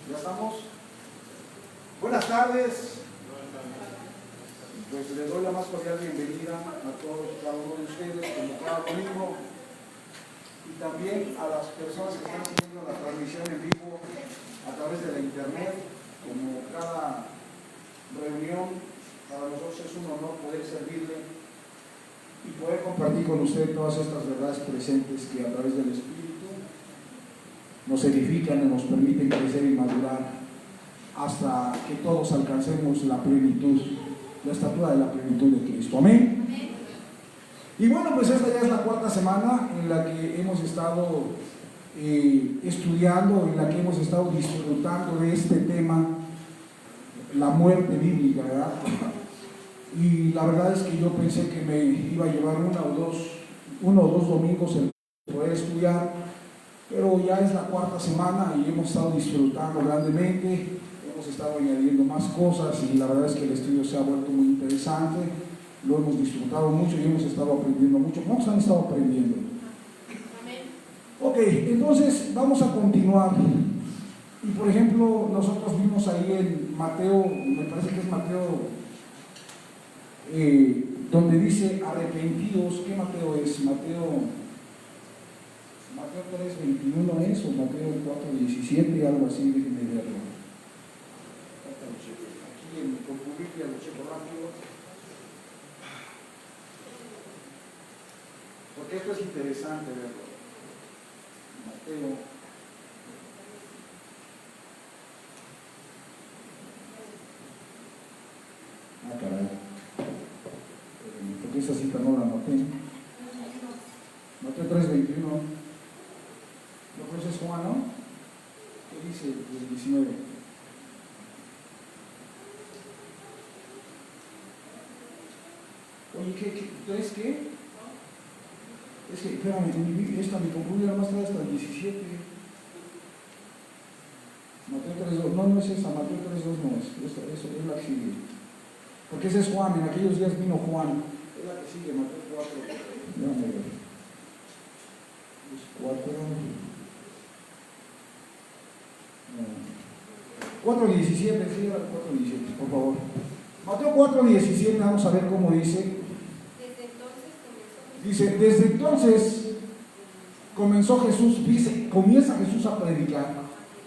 ¿Ya estamos? Buenas tardes. Pues les doy la más cordial bienvenida a todos y cada uno de ustedes, como cada domingo, y también a las personas que están siguiendo la transmisión en vivo a través de la internet. Como cada reunión, para nosotros es un honor poder servirle y poder compartir con usted todas estas verdades presentes que a través del Espíritu nos edifican y nos permiten crecer y madurar hasta que todos alcancemos la plenitud, la estatura de la plenitud de Cristo. Amén. Amén. Y bueno, pues esta ya es la cuarta semana en la que hemos estado estudiando, en la que hemos estado disfrutando de este tema, la muerte bíblica, ¿verdad? Y la verdad es que yo pensé que me iba a llevar uno o dos domingos en poder estudiar, pero ya es la cuarta semana y hemos estado disfrutando grandemente. Hemos estado añadiendo más cosas y la verdad es que el estudio se ha vuelto muy interesante, lo hemos disfrutado mucho y hemos estado aprendiendo mucho. ¿Cómo han estado aprendiendo? Amén. Ok, entonces vamos a continuar. Y por ejemplo, nosotros vimos ahí en Mateo, me parece que es Mateo, donde dice arrepentidos. ¿Qué Mateo es? Mateo 3:21 es, o Mateo 4:17, algo así, déjenme verlo. Aquí en Concubiblia lo checo rápido, porque esto es interesante verlo. Mateo. Caray. Porque esa cita no la anoté. Mateo 3:21. ¿Lo conoces, Juan, no? ¿Qué dice el 19? Oye, ¿3 qué? Es que, espérame, mi conclusión nada más trae hasta el 17. Mateo 3:2, no es esa, Mateo 3:2 no es, eso es la que sigue. Porque ese es Juan, en aquellos días vino Juan, es la que sigue, Mateo 4. Déjame ver. Es 4:17, sí, era 4:17, por favor. Mateo 4:17, vamos a ver cómo dice. Dice, desde entonces comenzó Jesús, comienza Jesús a predicar.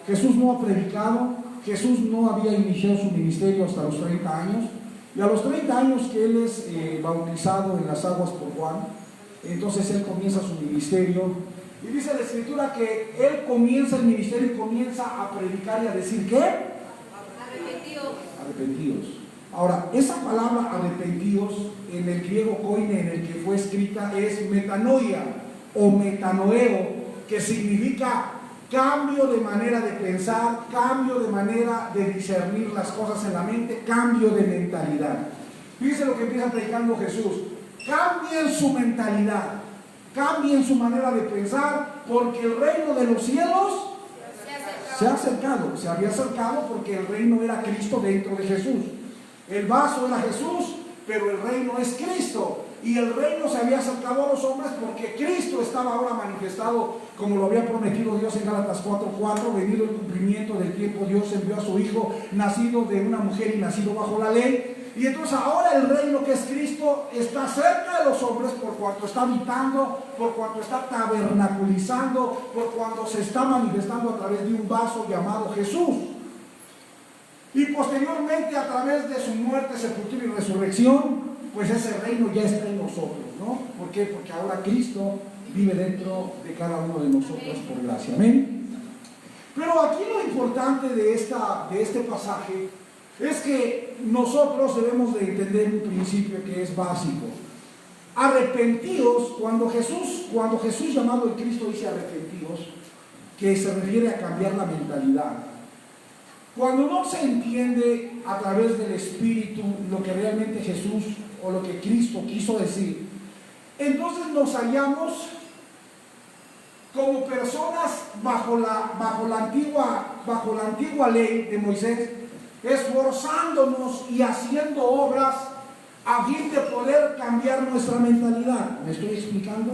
Jesús no ha predicado, Jesús no había iniciado su ministerio hasta los 30 años, y a los 30 años que él es bautizado en las aguas por Juan, entonces él comienza su ministerio, y dice la Escritura que él comienza el ministerio y comienza a predicar y a decir, ¿qué? Arrepentidos. Ahora, esa palabra arrepentidos en el griego koine en el que fue escrita es metanoia o metanoeo, que significa cambio de manera de pensar, cambio de manera de discernir las cosas en la mente, cambio de mentalidad. Fíjense lo que empieza predicando Jesús: cambien su mentalidad, cambien su manera de pensar, porque el reino de los cielos se ha acercado. Se había acercado porque el reino era Cristo dentro de Jesús. El vaso era Jesús, pero el reino es Cristo. Y el reino se había acercado a los hombres porque Cristo estaba ahora manifestado, como lo había prometido Dios en Gálatas 4:4. Venido el cumplimiento del tiempo, Dios envió a su Hijo, nacido de una mujer y nacido bajo la ley. Y entonces ahora el reino, que es Cristo, está cerca de los hombres por cuanto está habitando, por cuanto está tabernaculizando, por cuanto se está manifestando a través de un vaso llamado Jesús. Y posteriormente, a través de su muerte, sepultura y resurrección, pues ese reino ya está en nosotros, ¿no? ¿Por qué? Porque ahora Cristo vive dentro de cada uno de nosotros por gracia. Amén. Pero aquí lo importante de este pasaje es que nosotros debemos de entender un principio que es básico. Arrepentidos, cuando Jesús llamado el Cristo dice arrepentidos, que se refiere a cambiar la mentalidad. Cuando no se entiende a través del Espíritu lo que realmente Jesús o lo que Cristo quiso decir, entonces nos hallamos como personas bajo la antigua ley de Moisés, esforzándonos y haciendo obras a fin de poder cambiar nuestra mentalidad. ¿Me estoy explicando?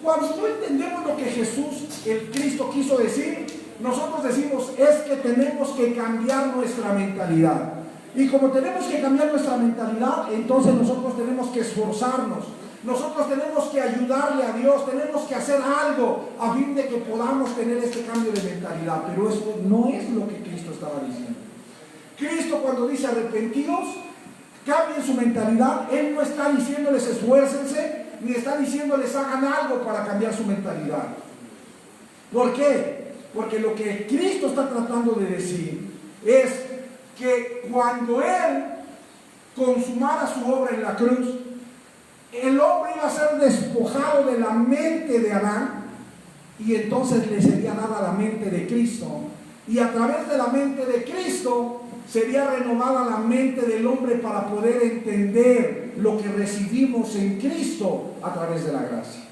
Cuando no entendemos lo que Jesús, el Cristo, quiso decir, nosotros decimos es que tenemos que cambiar nuestra mentalidad. Y como tenemos que cambiar nuestra mentalidad, entonces nosotros tenemos que esforzarnos. Nosotros tenemos que ayudarle a Dios, tenemos que hacer algo a fin de que podamos tener este cambio de mentalidad. Pero eso no es lo que Cristo estaba diciendo. Cristo, cuando dice arrepentidos, cambien su mentalidad, Él no está diciéndoles esfuércense, ni está diciéndoles hagan algo para cambiar su mentalidad. ¿Por qué? Porque lo que Cristo está tratando de decir es que cuando Él consumara su obra en la cruz, el hombre iba a ser despojado de la mente de Adán y entonces le sería dada la mente de Cristo. Y a través de la mente de Cristo sería renovada la mente del hombre para poder entender lo que recibimos en Cristo a través de la gracia.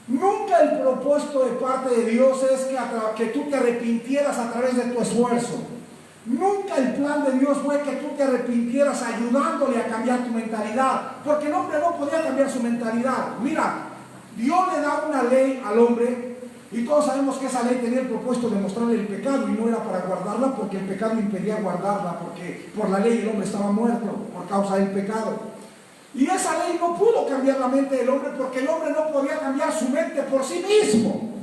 Nunca el propósito de parte de Dios es que tú te arrepintieras a través de tu esfuerzo. Nunca el plan de Dios fue que tú te arrepintieras ayudándole a cambiar tu mentalidad, porque el hombre no podía cambiar su mentalidad. Mira, Dios le da una ley al hombre y todos sabemos que esa ley tenía el propósito de mostrarle el pecado y no era para guardarla, porque el pecado impedía guardarla, porque por la ley el hombre estaba muerto por causa del pecado. Y esa ley no pudo cambiar la mente del hombre porque el hombre no podía cambiar su mente por sí mismo.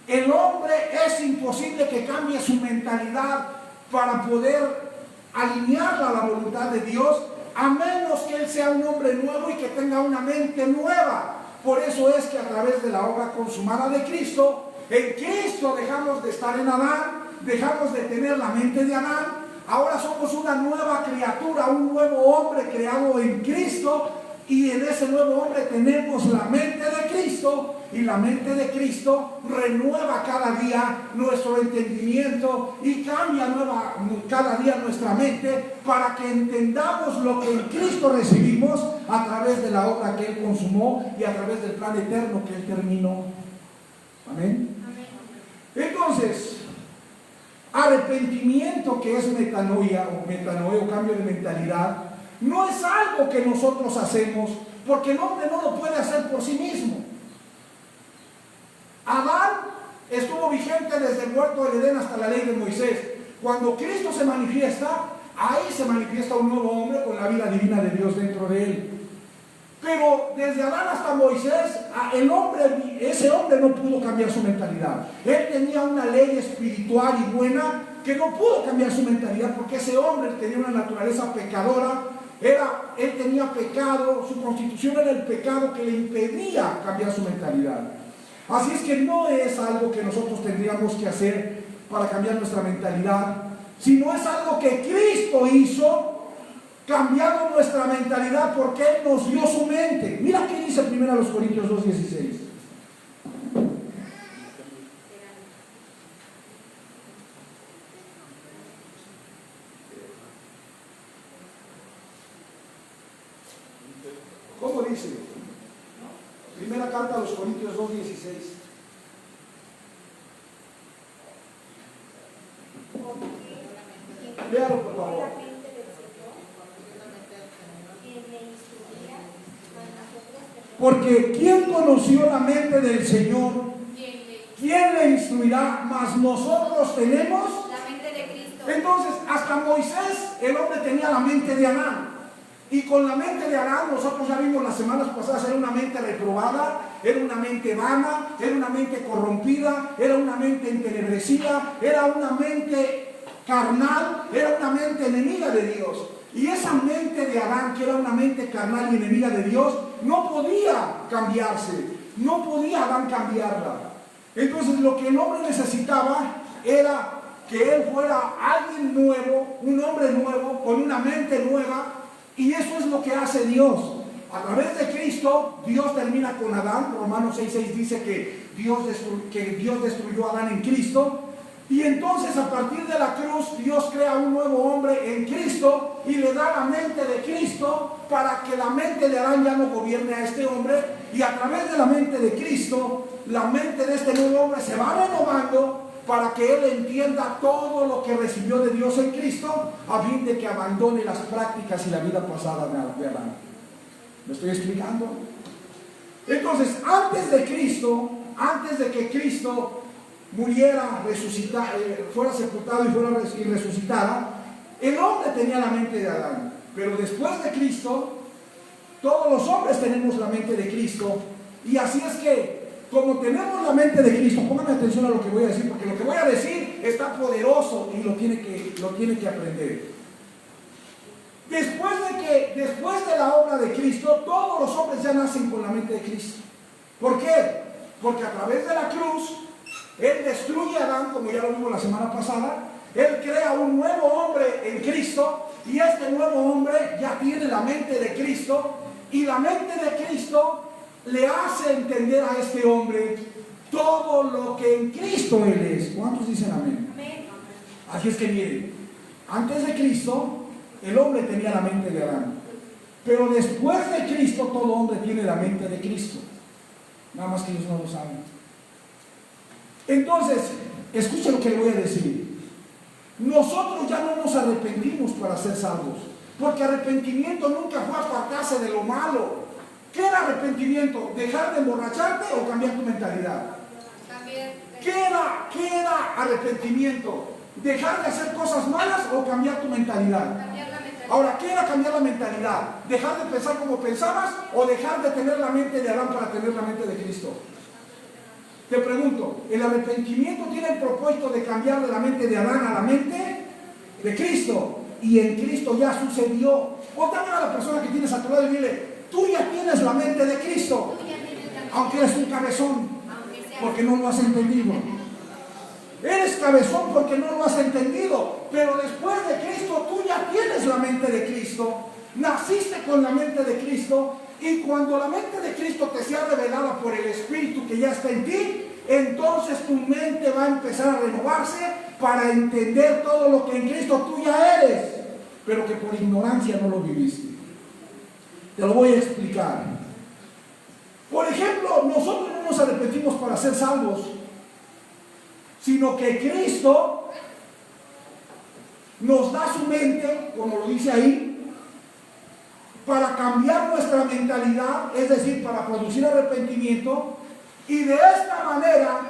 El hombre es imposible que cambie su mentalidad para poder alinearla a la voluntad de Dios, a menos que él sea un hombre nuevo y que tenga una mente nueva. Por eso es que a través de la obra consumada de Cristo, en Cristo dejamos de estar en Adán, dejamos de tener la mente de Adán, ahora somos una nueva criatura, un nuevo hombre creado en Cristo, y en ese nuevo hombre tenemos la mente de Cristo, y la mente de Cristo renueva cada día nuestro entendimiento y cambia cada día nuestra mente para que entendamos lo que en Cristo recibimos a través de la obra que Él consumó y a través del plan eterno que Él terminó. Amén. Entonces, arrepentimiento, que es metanoia o metanoeo, cambio de mentalidad, no es algo que nosotros hacemos, porque el hombre no lo puede hacer por sí mismo. Adán estuvo vigente desde el huerto del Edén hasta la ley de Moisés. Cuando Cristo se manifiesta, ahí se manifiesta un nuevo hombre con la vida divina de Dios dentro de él. Pero desde Adán hasta Moisés, ese hombre no pudo cambiar su mentalidad. Él tenía una ley espiritual y buena que no pudo cambiar su mentalidad, porque ese hombre tenía una naturaleza pecadora. Él tenía pecado, su constitución era el pecado que le impedía cambiar su mentalidad. Así es que no es algo que nosotros tendríamos que hacer para cambiar nuestra mentalidad, sino es algo que Cristo hizo, cambiando nuestra mentalidad, porque Él nos dio su mente. Mira qué dice 1 Corintios 2:16. ¿Cómo dice? Primera carta a los Corintios 2:16. Léalo, por favor. Porque ¿quién conoció la mente del Señor? ¿Quién le instruirá? Mas nosotros tenemos la mente de Cristo. Entonces, hasta Moisés, el hombre tenía la mente de Adán. Y con la mente de Adán, nosotros ya vimos las semanas pasadas, era una mente reprobada, era una mente vana, era una mente corrompida, era una mente entenebrecida, era una mente carnal, era una mente enemiga de Dios. Y esa mente de Adán, que era una mente carnal y enemiga de Dios, no podía cambiarse, no podía Adán cambiarla. Entonces lo que el hombre necesitaba era que él fuera alguien nuevo, un hombre nuevo, con una mente nueva. Y eso es lo que hace Dios. A través de Cristo, Dios termina con Adán. Romanos 6:6 dice que Dios destruyó a Adán en Cristo. Y entonces a partir de la cruz, Dios crea un nuevo hombre en Cristo y le da la mente de Cristo para que la mente de Adán ya no gobierne a este hombre. Y a través de la mente de Cristo, la mente de este nuevo hombre se va renovando para que él entienda todo lo que recibió de Dios en Cristo, a fin de que abandone las prácticas y la vida pasada de Adán. ¿Me estoy explicando? Entonces, antes de que Cristo muriera, fuera sepultado y resucitara, el hombre tenía la mente de Adán. Pero después de Cristo, todos los hombres tenemos la mente de Cristo. Y así es que, como tenemos la mente de Cristo, pónganme atención a lo que voy a decir, porque lo que voy a decir está poderoso y lo tiene que aprender. Después de la obra de Cristo, todos los hombres ya nacen con la mente de Cristo. ¿Por qué? Porque a través de la cruz, Él destruye a Adán, como ya lo vimos la semana pasada. Él crea un nuevo hombre en Cristo, y este nuevo hombre ya tiene la mente de Cristo, y la mente de Cristo le hace entender a este hombre todo lo que en Cristo Él es. ¿Cuántos dicen amén? Amén. Así es que miren, antes de Cristo, el hombre tenía la mente de Adán. Pero después de Cristo, todo hombre tiene la mente de Cristo. Nada más que ellos no lo saben. Entonces, escuchen lo que le voy a decir. Nosotros ya no nos arrepentimos para ser salvos. Porque arrepentimiento nunca fue apartarse de lo malo. ¿Qué era arrepentimiento? ¿Dejar de emborracharte o cambiar tu mentalidad? ¿Qué era arrepentimiento? ¿Dejar de hacer cosas malas o cambiar tu mentalidad? Ahora, ¿qué era cambiar la mentalidad? ¿Dejar de pensar como pensabas o dejar de tener la mente de Adán para tener la mente de Cristo? Te pregunto, ¿el arrepentimiento tiene el propósito de cambiar de la mente de Adán a la mente de Cristo? Y en Cristo ya sucedió. Póntame a la persona que tienes a tu lado y dile, tú ya tienes la mente de Cristo, aunque eres un cabezón, porque no lo has entendido. Eres cabezón porque no lo has entendido, pero después de Cristo tú ya tienes la mente de Cristo, naciste con la mente de Cristo, y cuando la mente de Cristo te sea revelada por el Espíritu que ya está en ti, entonces tu mente va a empezar a renovarse para entender todo lo que en Cristo tú ya eres, pero que por ignorancia no lo viviste. Te lo voy a explicar. Por ejemplo, nosotros no nos arrepentimos para ser salvos, sino que Cristo nos da su mente, como lo dice ahí, para cambiar nuestra mentalidad, es decir, para producir arrepentimiento, y de esta manera,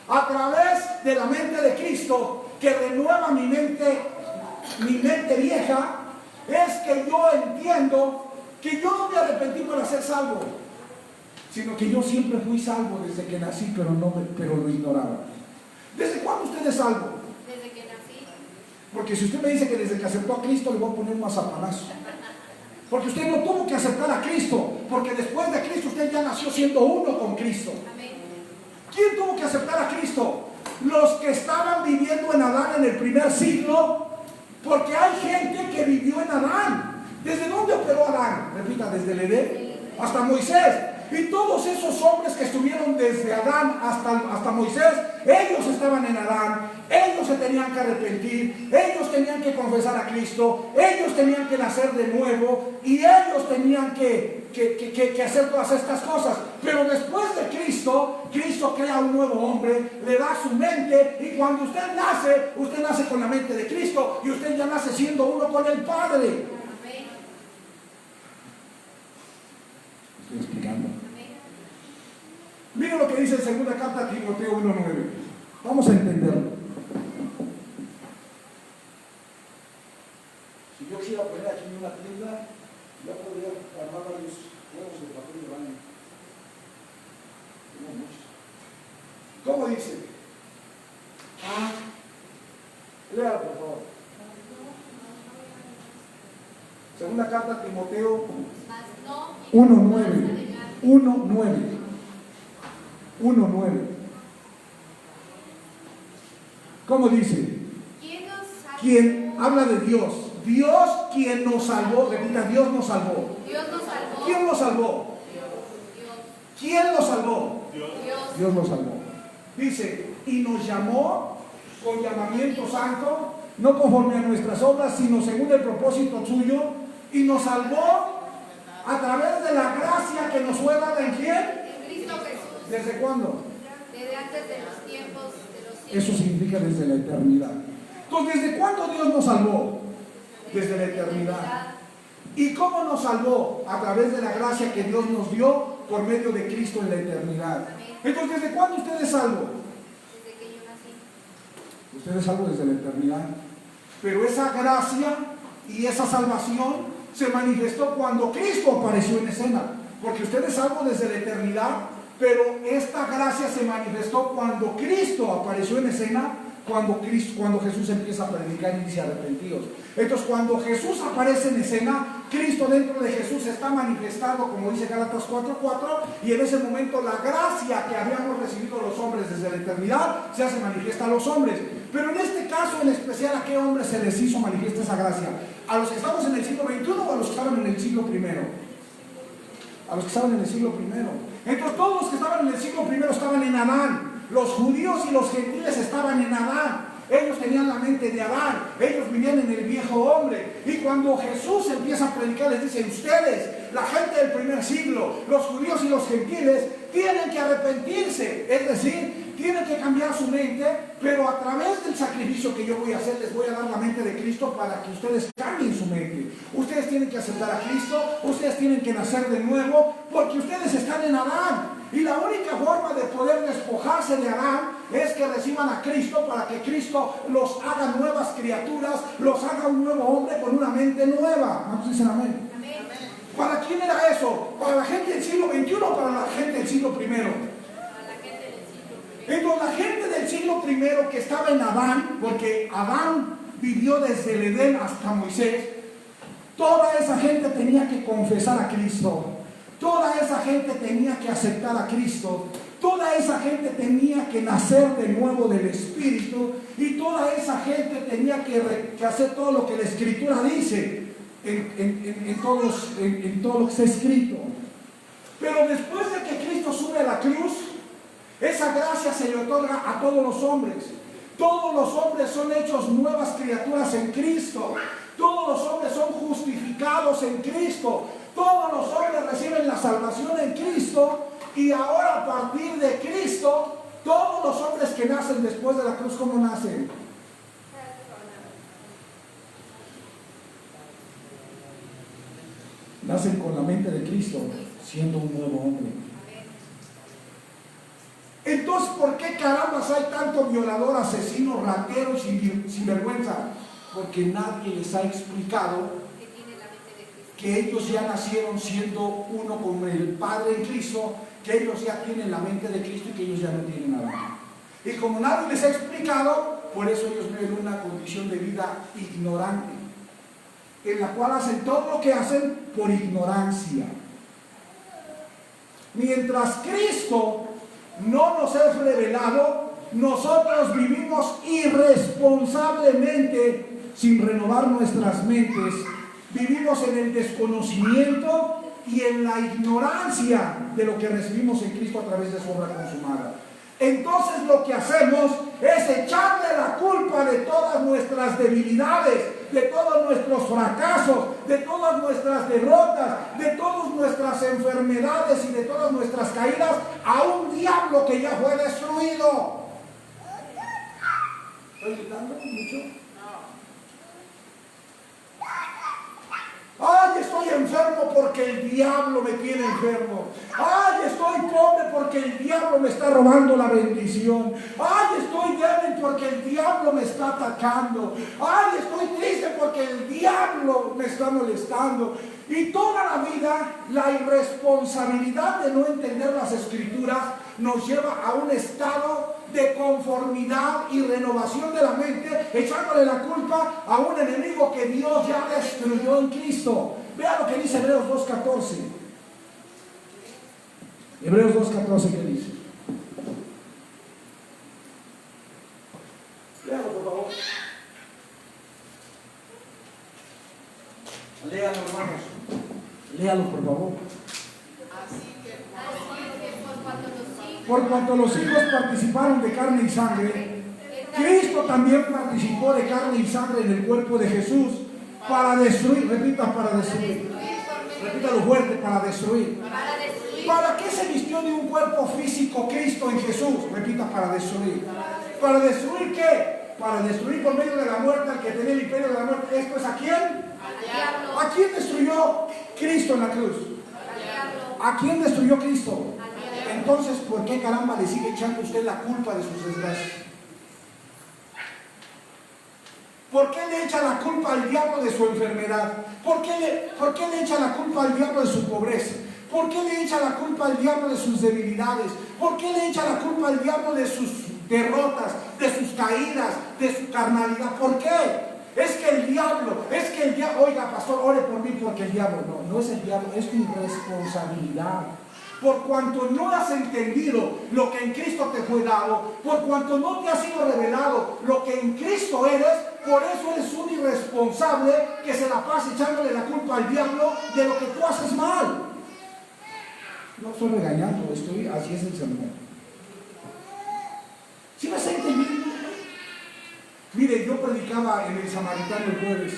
a través de la mente de Cristo, que renueva mi mente vieja, es que yo entiendo que yo no me arrepentí para ser salvo, sino que yo siempre fui salvo desde que nací, pero lo ignoraba. ¿Desde cuándo usted es salvo? Desde que nací. Porque si usted me dice que desde que aceptó a Cristo, le voy a poner un mazapanazo. Porque usted no tuvo que aceptar a Cristo, porque después de Cristo usted ya nació siendo uno con Cristo. Amén. ¿Quién tuvo que aceptar a Cristo? Los que estaban viviendo en Adán en el primer siglo, porque hay gente que vivió en Adán. ¿Desde dónde operó Adán? Repita, desde el Edén hasta Moisés. Y todos esos hombres que estuvieron desde Adán hasta Moisés, ellos estaban en Adán, ellos se tenían que arrepentir, ellos tenían que confesar a Cristo, ellos tenían que nacer de nuevo y ellos tenían que hacer todas estas cosas. Pero después de Cristo, Cristo crea un nuevo hombre, le da su mente, y cuando usted nace con la mente de Cristo y usted ya nace siendo uno con el Padre. Estoy explicando. Miren lo que dice en segunda carta a Timoteo 1:9. Vamos a entenderlo. Si yo quisiera poner aquí en una tienda, ya podría armar varios huevos de papel de baño. Tengo muchos. ¿Cómo dice? Lea, por favor. Segunda carta a Timoteo 1:9. 1:9. ¿Cómo dice? ¿Quién habla de Dios? Dios quien nos salvó. Repita, Dios nos salvó. Dios nos salvó. ¿Quién nos salvó? Dios. ¿Quién nos salvó? Dios. Dios nos salvó. Dice, y nos llamó con llamamiento santo, no conforme a nuestras obras, sino según el propósito suyo, y nos salvó a través de la gracia que nos fue dada en quién? En Cristo Jesús. ¿Desde cuándo? Desde antes de los tiempos de los siglos. Eso significa desde la eternidad. Entonces, ¿desde cuándo Dios nos salvó? Desde la eternidad. ¿Y cómo nos salvó? A través de la gracia que Dios nos dio por medio de Cristo en la eternidad. Entonces, ¿desde cuándo usted es salvo? Desde que yo nací. Usted es salvo desde la eternidad. Pero esa gracia y esa salvación se manifestó cuando Cristo apareció en escena. Porque usted es salvo desde la eternidad, pero esta gracia se manifestó cuando Cristo apareció en escena, cuando Jesús empieza a predicar y dice arrepentidos. Entonces, cuando Jesús aparece en escena, Cristo dentro de Jesús está manifestando, como dice Gálatas 4:4, y en ese momento la gracia que habíamos recibido los hombres desde la eternidad se hace manifiesta a los hombres. Pero en este caso en especial, ¿a qué hombres se les hizo manifiesta esa gracia? ¿A los que estamos en el siglo XXI o a los que estaban en el siglo I? A los que estaban en el siglo I. Entonces, todos los que estaban en el siglo I estaban en Adán. Los judíos y los gentiles estaban en Adán. Ellos tenían la mente de Adán. Ellos vivían en el viejo hombre. Y cuando Jesús empieza a predicar, les dice: ustedes, la gente del primer siglo, los judíos y los gentiles, tienen que arrepentirse. Es decir, tienen que cambiar su mente, pero a través del sacrificio que yo voy a hacer, les voy a dar la mente de Cristo para que ustedes cambien su mente. Ustedes tienen que aceptar a Cristo, ustedes tienen que nacer de nuevo, porque ustedes están en Adán. Y la única forma de poder despojarse de Adán es que reciban a Cristo, para que Cristo los haga nuevas criaturas, los haga un nuevo hombre con una mente nueva. ¿Cuántos dicen amén? Amén. ¿Para quién era eso? ¿Para la gente del siglo XXI o para la gente del siglo I? Entonces, la gente del siglo I que estaba en Adán, porque Adán vivió desde el Edén hasta Moisés, toda esa gente tenía que confesar a Cristo. Toda esa gente tenía que aceptar a Cristo. Toda esa gente tenía que nacer de nuevo del Espíritu. Y toda esa gente tenía que hacer todo lo que la Escritura dice en todo lo que está escrito. Pero después de que Cristo sube a la cruz, esa gracia se le otorga a todos los hombres. Todos los hombres son hechos nuevas criaturas en Cristo. Todos los hombres son justificados en Cristo. Todos los hombres reciben la salvación en Cristo. Y ahora, a partir de Cristo, todos los hombres que nacen después de la cruz, ¿cómo nacen? Nacen con la mente de Cristo, siendo un nuevo hombre. Entonces, ¿por qué carambas hay tanto violador, asesino, ratero y sinvergüenza? Porque nadie les ha explicado que ellos ya nacieron siendo uno con el Padre en Cristo, que ellos ya tienen la mente de Cristo y que ellos ya no tienen nada. Y como nadie les ha explicado, por eso ellos viven una condición de vida ignorante, en la cual hacen todo lo que hacen por ignorancia. Mientras Cristo no nos es revelado, nosotros vivimos irresponsablemente sin renovar nuestras mentes. Vivimos en el desconocimiento y en la ignorancia de lo que recibimos en Cristo a través de su obra consumada. Entonces lo que hacemos es echarle la culpa de todas nuestras debilidades, de todos nuestros fracasos, de todas nuestras derrotas, de todas nuestras enfermedades y de todas nuestras caídas a un diablo que ya fue destruido. ¿Estoy gritando mucho? Ay, estoy enfermo porque el diablo me tiene enfermo. Ay, estoy pobre porque el diablo me está robando la bendición. Ay, estoy débil porque el diablo me está atacando. Ay, estoy triste porque el diablo me está molestando. Y toda la vida, la irresponsabilidad de no entender las Escrituras nos lleva a un estado de conformidad y renovación de la mente, echándole la culpa a un enemigo que Dios ya destruyó en Cristo. Vea lo que dice Hebreos 2:14. Hebreos 2:14, ¿qué dice? Léalo, por favor. Léalo, hermanos. Léalo, por favor. Por cuanto los hijos participaron de carne y sangre, Cristo también participó de carne y sangre en el cuerpo de Jesús para destruir. Repita, para destruir. Repítalo fuerte, para destruir. ¿Para qué se vistió de un cuerpo físico Cristo en Jesús? Repita, para destruir. ¿Para destruir qué? Para destruir por medio de la muerte al que tenía el imperio de la muerte. ¿Esto es a quién? ¿A quién destruyó Cristo en la cruz? ¿A quién destruyó Cristo? Entonces, ¿por qué caramba le sigue echando usted la culpa de sus desgracias? ¿Por qué le echa la culpa al diablo de su enfermedad? ¿Por qué le echa la culpa al diablo de su pobreza? ¿Por qué le echa la culpa al diablo de sus debilidades? ¿Por qué le echa la culpa al diablo de sus derrotas, de sus caídas, de su carnalidad? ¿Por qué? Es que el diablo, oiga pastor, ore por mí porque el diablo, no es el diablo, es tu irresponsabilidad. Por cuanto no has entendido lo que en Cristo te fue dado, por cuanto no te ha sido revelado lo que en Cristo eres, por eso eres un irresponsable que se la pasa echándole la culpa al diablo de lo que tú haces mal. No estoy regañando, así es el sermón. ¿Sí me está entendiendo? Mire, yo predicaba en el Samaritano el jueves.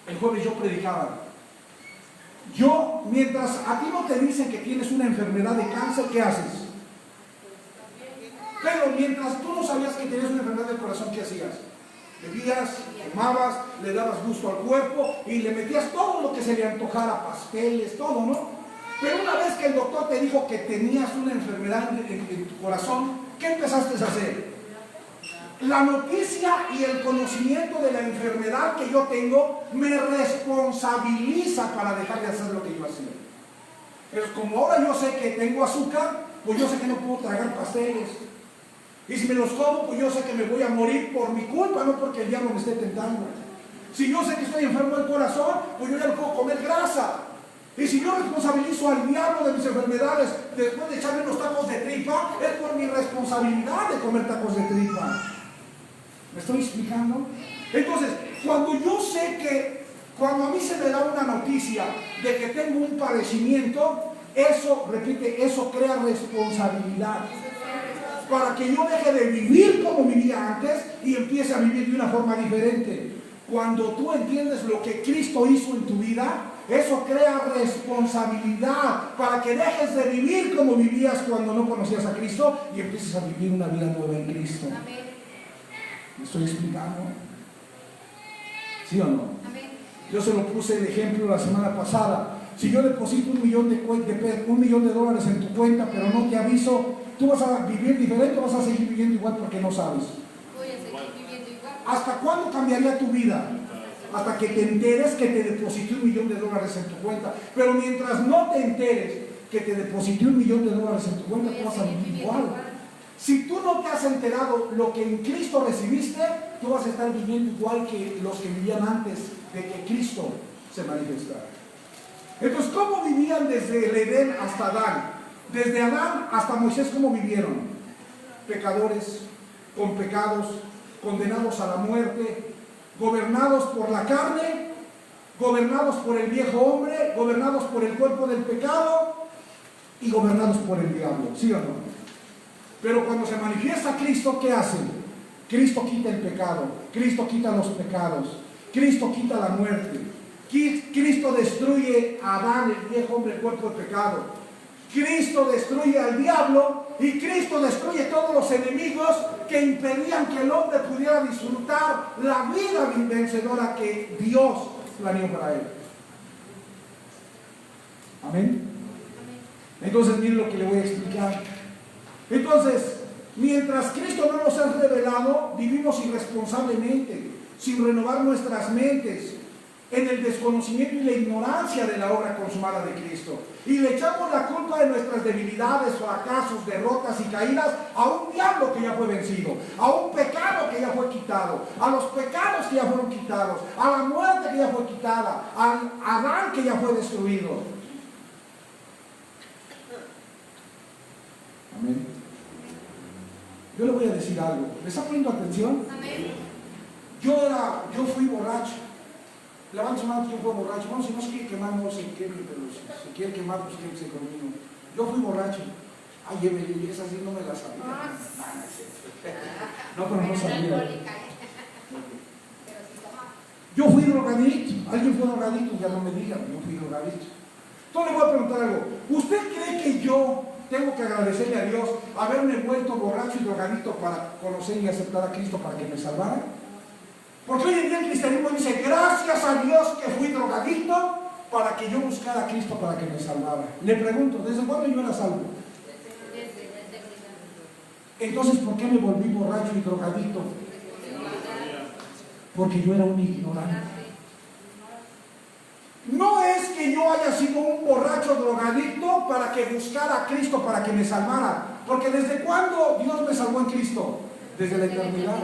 El jueves yo predicaba. Mientras a ti no te dicen que tienes una enfermedad de cáncer, ¿qué haces? Pero mientras tú no sabías que tenías una enfermedad del corazón, ¿qué hacías? Bebías, fumabas, le dabas gusto al cuerpo y le metías todo lo que se le antojara, pasteles, todo, ¿no? Pero una vez que el doctor te dijo que tenías una enfermedad en tu corazón, ¿qué empezaste a hacer? La noticia y el conocimiento de la enfermedad que yo tengo me responsabiliza para dejar de hacer lo que yo hacía. Pero como ahora yo sé que tengo azúcar, pues yo sé que no puedo tragar pasteles. Y si me los como, pues yo sé que me voy a morir por mi culpa, no porque el diablo me esté tentando. Si yo sé que estoy enfermo del corazón, pues yo ya no puedo comer grasa. Y si yo responsabilizo al diablo de mis enfermedades después de echarme unos tacos de tripa, es por mi responsabilidad de comer tacos de tripa. ¿Me estoy explicando? Entonces, cuando a mí se me da una noticia de que tengo un padecimiento, eso crea responsabilidad. Para que yo deje de vivir como vivía antes y empiece a vivir de una forma diferente. Cuando tú entiendes lo que Cristo hizo en tu vida, eso crea responsabilidad para que dejes de vivir como vivías cuando no conocías a Cristo y empieces a vivir una vida nueva en Cristo. Amén. ¿Me estoy explicando? ¿Sí o no? Amén. Yo se lo puse de ejemplo la semana pasada. Si yo deposito $1 millón en tu cuenta, pero no te aviso, tú vas a vivir diferente o vas a seguir viviendo igual porque no sabes. Voy a seguir viviendo igual. ¿Hasta cuándo cambiaría tu vida? Hasta que te enteres que te deposité $1 millón en tu cuenta. Pero mientras no te enteres que te deposité $1 millón en tu cuenta, tú vas a vivir igual. Si tú no te has enterado lo que en Cristo recibiste, tú vas a estar viviendo igual que los que vivían antes de que Cristo se manifestara. Entonces, ¿cómo vivían desde el Edén hasta Adán? Desde Adán hasta Moisés, ¿cómo vivieron? Pecadores, con pecados, condenados a la muerte, gobernados por la carne, gobernados por el viejo hombre, gobernados por el cuerpo del pecado y gobernados por el diablo, ¿sí o no? Pero cuando se manifiesta Cristo, ¿qué hace? Cristo quita el pecado, Cristo quita los pecados, Cristo quita la muerte, Cristo destruye a Adán, el viejo hombre, el cuerpo del pecado, Cristo destruye al diablo y Cristo destruye todos los enemigos que impedían que el hombre pudiera disfrutar la vida vencedora que Dios planeó para él. Amén. Entonces, miren lo que le voy a explicar. Entonces, mientras Cristo no nos ha revelado, vivimos irresponsablemente, sin renovar nuestras mentes, en el desconocimiento y la ignorancia de la obra consumada de Cristo. Y le echamos la culpa de nuestras debilidades, fracasos, derrotas y caídas a un diablo que ya fue vencido, a un pecado que ya fue quitado, a los pecados que ya fueron quitados, a la muerte que ya fue quitada, a Adán que ya fue destruido. Amén. Yo le voy a decir algo. ¿Me está poniendo atención? Amén. Yo fui borracho. Levanta su mano, ¿quién fue borracho? Bueno, si no se quiere quemar, no se queme, pero si se quiere quemar, pues quémese conmigo. Yo fui borracho. Ay, Evelyn, esa sí no me la sabía. No, pero no sabía. Yo fui drogadicto. ¿Alguien fue drogadicto? Ya no me digan, yo fui drogadicto. Entonces le voy a preguntar algo. ¿Usted cree que yo tengo que agradecerle a Dios haberme vuelto borracho y drogadicto para conocer y aceptar a Cristo para que me salvara? Porque hoy en día el cristianismo dice, gracias a Dios que fui drogadicto para que yo buscara a Cristo para que me salvara. Le pregunto, ¿desde cuándo yo era salvo? Entonces, ¿por qué me volví borracho y drogadicto? porque yo era un ignorante. No es que yo haya sido un borracho drogadicto para que buscara a Cristo para que me salvara, porque ¿desde cuándo Dios me salvó en Cristo? Desde la eternidad.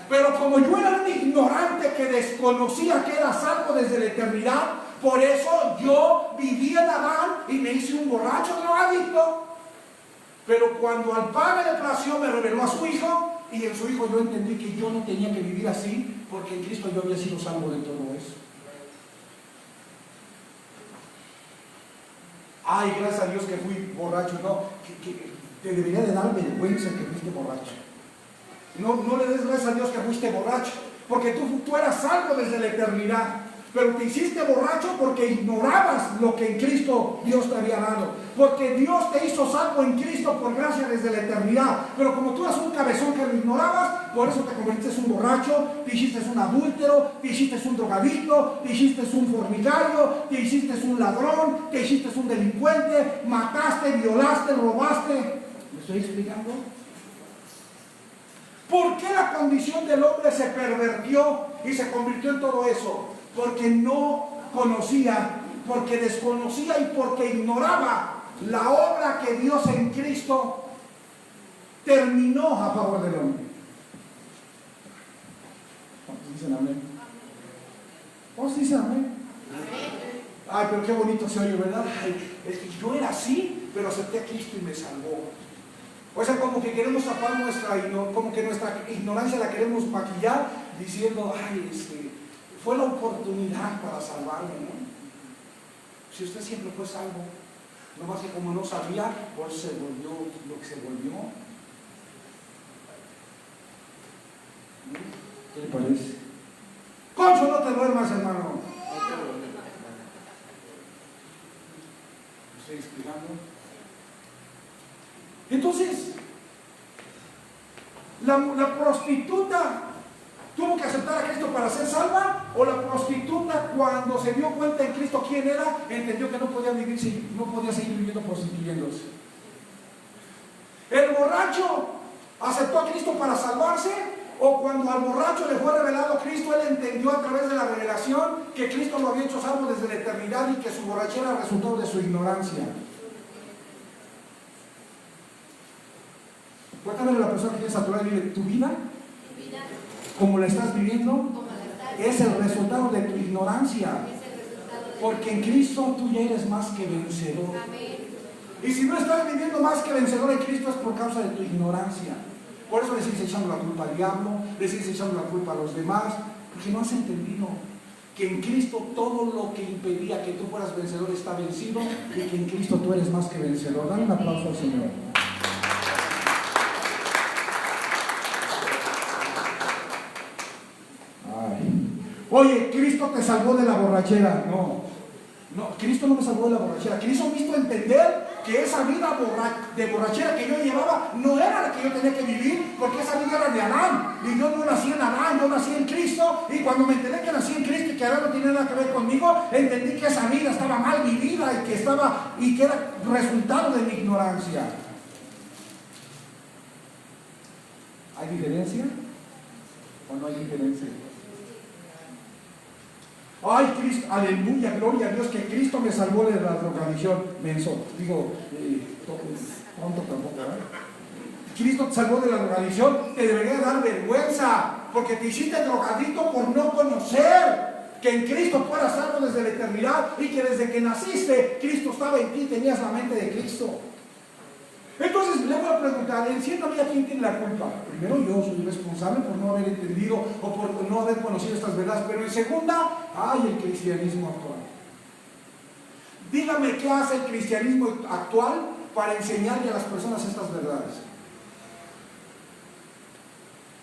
Pero como yo era un ignorante que desconocía que era salvo desde la eternidad, por eso yo vivía en Adán y me hice un borracho drogadicto. Pero cuando al Padre le plació, me reveló a su Hijo, y en su Hijo yo entendí que yo no tenía que vivir así, porque en Cristo yo había sido salvo de todo eso. Ay, gracias a Dios que fui borracho. No, que te debería de dar vergüenza que fuiste borracho. No le des gracias a Dios que fuiste borracho, porque tú eras salvo desde la eternidad, pero te hiciste borracho porque ignorabas lo que en Cristo Dios te había dado, porque Dios te hizo salvo en Cristo por gracia desde la eternidad, pero como tú eras un cabezón que lo ignorabas, por eso te convertiste en un borracho, te hiciste un adúltero, te hiciste un drogadicto, te hiciste un fornicario, te hiciste un ladrón, te hiciste un delincuente, mataste, violaste, robaste. ¿Me estoy explicando? ¿Por qué la condición del hombre se pervirtió y se convirtió en todo eso? Porque no conocía, porque desconocía y porque ignoraba la obra que Dios en Cristo terminó a favor del hombre. ¿Cuántos dicen amén? ¿Cuántos dicen amén? Ay, pero qué bonito se oye, ¿verdad? Ay, es que yo era así, pero acepté a Cristo y me salvó. O sea, como que queremos tapar como que nuestra ignorancia la queremos maquillar diciendo, ay, fue la oportunidad para salvarme, ¿no? Si usted siempre fue salvo, no más que como no sabía, pues se volvió lo que se volvió. ¿Qué le parece? Concho, no te duermas, hermano. ¿Estoy explicando? Entonces, la prostituta tuvo que aceptar a Cristo para ser salva, o la prostituta cuando se dio cuenta en Cristo quién era, entendió que no podía seguir viviendo prostituyéndose. El borracho aceptó a Cristo para salvarse, o cuando al borracho le fue revelado Cristo, él entendió a través de la revelación que Cristo lo había hecho salvo desde la eternidad y que su borrachera resultó de su ignorancia. Cuéntame a la persona que tienes a tu lado y dile, tu vida, como la estás viviendo, es el resultado de tu ignorancia. Porque en Cristo tú ya eres más que vencedor. Y si no estás viviendo más que vencedor en Cristo es por causa de tu ignorancia. Por eso le sigues echando la culpa al diablo, le sigues echando la culpa a los demás, porque no has entendido que en Cristo todo lo que impedía que tú fueras vencedor está vencido, y que en Cristo tú eres más que vencedor. Dale un aplauso al Señor. Oye, Cristo te salvó de la borrachera. No, Cristo no me salvó de la borrachera. Cristo me hizo entender que esa vida de borrachera que yo llevaba no era la que yo tenía que vivir, porque esa vida era de Adán, y yo no nací en Adán, yo nací en Cristo. Y cuando me enteré que nací en Cristo y que Adán no tenía nada que ver conmigo, entendí que esa vida estaba mal vivida y que era resultado de mi ignorancia. ¿Hay diferencia o no hay diferencia? Ay, Cristo, aleluya, gloria a Dios, que Cristo me salvó de la drogadicción. Menso, digo, pronto tampoco, ¿verdad? Cristo te salvó de la drogadicción, te debería dar vergüenza, porque te hiciste drogadicto por no conocer que en Cristo tú eras salvo desde la eternidad, y que desde que naciste, Cristo estaba en ti y tenías la mente de Cristo. Entonces le voy a preguntar, en cierta medida, ¿quién tiene la culpa? Primero, yo soy responsable por no haber entendido o por no haber conocido estas verdades, pero en segunda, el cristianismo actual. Dígame qué hace el cristianismo actual para enseñarle a las personas estas verdades.